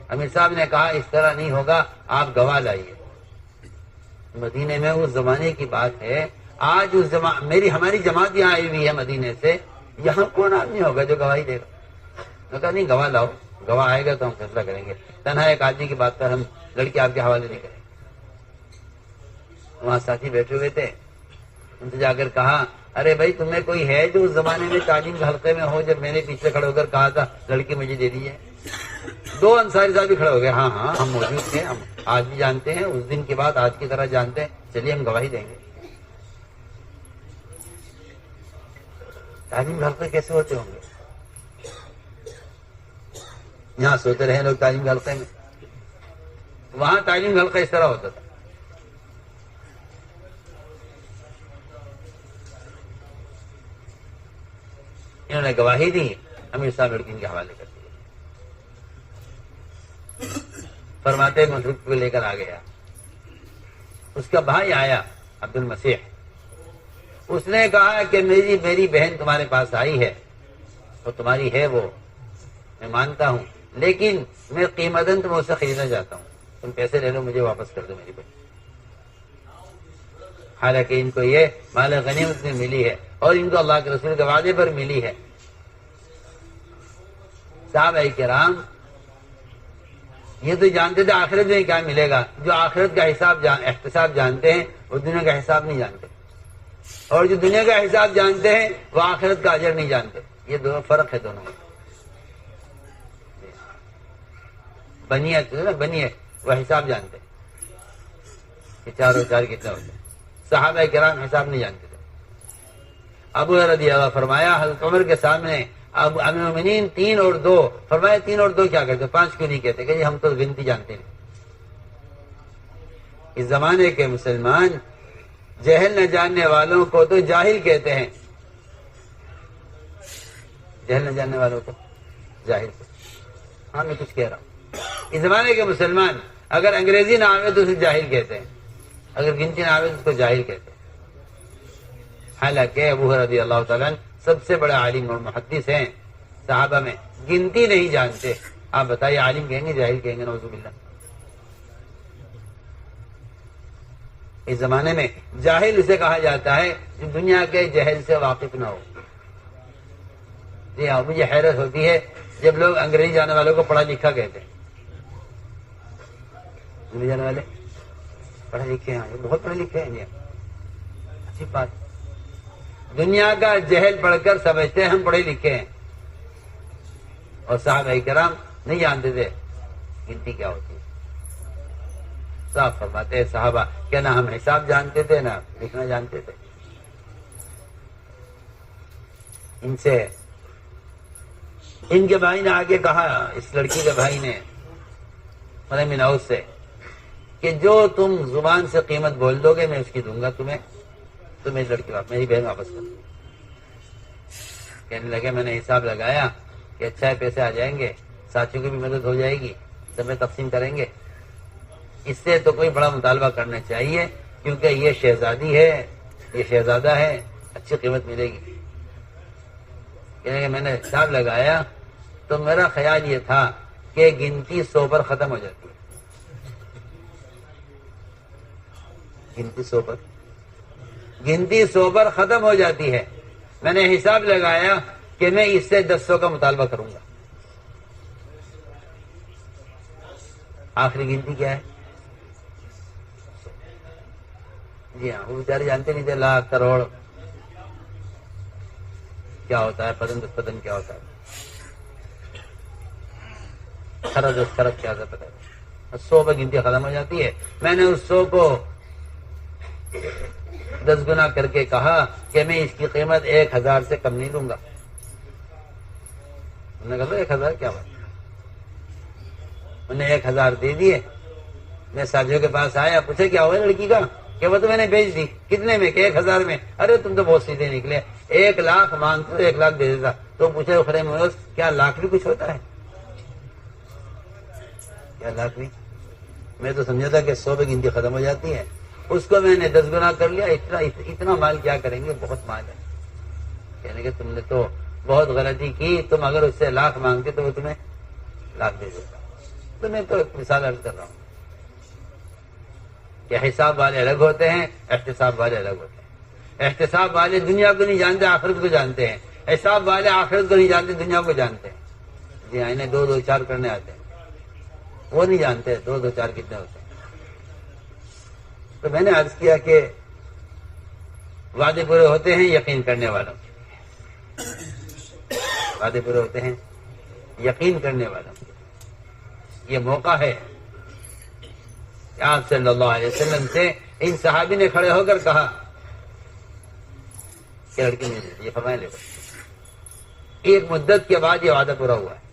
امیر صاحب نے کہا اس طرح نہیں ہوگا، آپ گواہ لائیے۔ مدینے میں اس زمانے کی بات ہے، آج اس ہماری جماعت یہاں آئی ہوئی ہے مدینے سے، یہاں کون آدمی ہوگا جو گواہی دے گا؟ میں کہا نہیں گواہ لاؤ، گواہ آئے گا تو ہم فیصلہ کریں گے، تنہا ایک آدمی کی بات پر ہم لڑکی آپ کے حوالے نہیں کریں گے۔ وہاں ساتھی بیٹھے ہوئے تھے، ان سے جا کر کہا ارے بھائی تمہیں کوئی ہے جو اس زمانے میں تعلیم کے حلقے میں ہو، جب میں نے پیچھے کھڑے ہو کر کہا تھا لڑکی مجھے دے دیجیے؟ دو انصاری صاحب بھی کھڑے ہو گئے، ہاں ہاں ہم موجود تھے، ہم آج بھی جانتے ہیں، اس دن کی بات آج کی طرح جانتے ہیں، چلیے ہم گواہی دیں گے۔ تعلیم کے حلقے کیسے ہوتے ہوں گے؟ یہاں سوتے رہے لوگ تعلیم کے حلقے میں، وہاں تعلیم کا حلقہ اس طرح ہوتا تھا۔ انہوں نے گواہی دی، امیر صاحب لڑکی کے حوالے کر دیا۔ فرماتے مصروف کو لے کر آ گیا، اس کا بھائی آیا عبد المسیح، اس نے کہا کہ میری بہن تمہارے پاس آئی ہے، اور تمہاری ہے وہ میں مانتا ہوں، لیکن میں قیمتاً تم اسے خریدنا چاہتا ہوں، تم پیسے لے لو مجھے واپس کر دو میری بہن۔ حالانکہ ان کو یہ مال غنیمت میں ملی ہے اور ان کو اللہ کے رسول کے وعدے پر ملی ہے۔ صحابہ کرام یہ تو جانتے تھے آخرت میں کیا ملے گا، جو آخرت کا احتساب جانتے ہیں وہ دنیا کا حساب نہیں جانتے، اور جو دنیا کا حساب جانتے ہیں وہ آخرت کا اجر نہیں جانتے۔ یہ دونوں فرق ہے دونوں میں۔ بنیت وہ حساب جانتے کہ 4 اور 4 کتنے ہوتے ہیں، صحابہ کرام حساب نہیں جانتے تھے۔ ابو رضی اللہ فرمایا حضرت عمر کے سامنے اب امیر المومنین 3 اور 2، فرمایا 3 اور 2 کیا کرتے، 5 کیوں نہیں کہتے؟ کہ جی ہم تو گنتی جانتے ہیں۔ اس زمانے کے مسلمان جہل نہ جاننے والوں کو تو جاہل کہتے ہیں، جہل نہ جاننے والوں کو جاہل کہتے ہیں۔ ہاں میں کچھ کہہ رہا ہوں، اس زمانے کے مسلمان اگر انگریزی نہ آوے تو اسے جاہل کہتے ہیں، اگر گنتی نہ آوے تو اس کو جاہل کہتے ہیں۔ حالانکہ ابو رضی اللہ تعالیٰ عنہ سب سے بڑے عالم اور محدث ہیں صحابہ میں، گنتی نہیں جانتے۔ آپ بتائیے عالم کہیں گے جاہل کہیں گے؟ نعوذ باللہ۔ اس زمانے میں جاہل اسے کہا جاتا ہے جو دنیا کے جہل سے واقف نہ ہو۔ جی ہاں، مجھے حیرت ہوتی ہے جب لوگ انگریزی جانے والوں کو پڑھا لکھا کہتے ہیں۔ انگریزی جانے والے پڑھے لکھے ہیں، بہت پڑھے لکھے ہیں، اچھی بات۔ دنیا کا جہل پڑھ کر سمجھتے ہیں ہم پڑھے لکھے ہیں، اور صحابہ کرام نہیں جانتے تھے گنتی کیا ہوتی ہے۔ صاحب فرماتے ہیں صحابہ کیا نہ ہم حساب جانتے تھے نہ لکھنا جانتے تھے۔ ان کے بھائی نے آگے کہا، اس لڑکی کے بھائی نے بن عوف سے، کہ جو تم زبان سے قیمت بول دو گے میں اس کی دوں گا تمہیں، تو میری لڑکی میری بہن واپس کر دو۔ کہنے لگے میں نے حساب لگایا کہ اچھا ہے پیسے آ جائیں گے، ساتھیوں کی بھی مدد ہو جائے گی، سب میں تقسیم کریں گے، اس سے تو کوئی بڑا مطالبہ کرنا چاہیے کیونکہ یہ شہزادی ہے، یہ شہزادہ ہے، اچھی قیمت ملے گی۔ کہنے لگے میں نے حساب لگایا تو میرا خیال یہ تھا کہ گنتی 100 پر ختم ہو جاتی ہے، گنتی 100 پر ختم ہو جاتی ہے۔ میں نے حساب لگایا کہ میں اس سے 100 کا مطالبہ کروں گا۔ آخری گنتی کیا ہے؟ جی ہاں، وہ بیچارے جانتے نہیں تھے لاکھ کروڑ کیا ہوتا ہے، پتن کیا ہوتا ہے، خرد کیا ہوتا ہے پتہ ہے۔ 100 پر گنتی ختم ہو جاتی ہے۔ میں نے اس 100 کو 10 گنا کر کے کہا کہ میں اس کی قیمت 1000 سے کم نہیں لوں گا۔ انہوں نے کہا 1000 کیا بات؟ انہیں 1000 دے دیے۔ میں ساتھیوں کے پاس آیا، پوچھے کیا ہوا لڑکی کا؟ کہ وہ تو میں نے بیچ دی۔ کتنے میں؟ کہ 1000 میں۔ ارے تم تو بہت سیدھے نکلے، 1,00,000 مانگتے تو 1,00,000 دے دیتا. تو پوچھے خرے موس کیا لاکھ بھی کچھ ہوتا ہے؟ کیا لاکھ بھی؟ میں تو سمجھا تھا کہ 100 پہ گنتی ختم ہو جاتی ہے. اس کو میں نے 10 گنا کر لیا. اتنا مال کیا کریں گے؟ بہت مال ہے. یعنی کہ تم نے تو بہت غلطی کی. تم اگر اس سے 1,00,000 مانگتے تو وہ تمہیں 1,00,000 دے دیتا. تو میں تو ایک مثال عرض کر رہا ہوں کہ حساب والے الگ ہوتے ہیں، احتساب والے الگ ہوتے ہیں. احتساب والے دنیا کو نہیں جانتے، آخرت کو جانتے ہیں. حساب والے آخرت کو نہیں جانتے، دنیا کو جانتے ہیں. جی ہاں، انہیں 2 2 4 کرنے آتے ہیں. وہ نہیں جانتے 2 2 4 کتنے ہوتے ہیں. تو میں نے عرض کیا کہ وعدے پورے ہوتے ہیں یقین کرنے والوں کے. وعدے پورے ہوتے ہیں یقین کرنے والوں کے. یہ موقع ہے. آپ صلی اللہ علیہ وسلم سے ان صحابی نے کھڑے ہو کر کہا کہ لڑکی نہیں دیتی. یہ فرمائے لے ایک مدت کے بعد یہ وعدہ پورا ہوا ہے.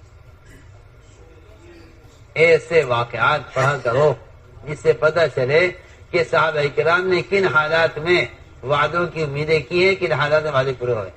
ایسے واقعات پڑھا کرو جس سے پتہ چلے کہ صحابہ کرام نے کن حالات میں وعدوں کی امیدیں کی ہیں، کن حالات میں وعدے پورے ہوئے.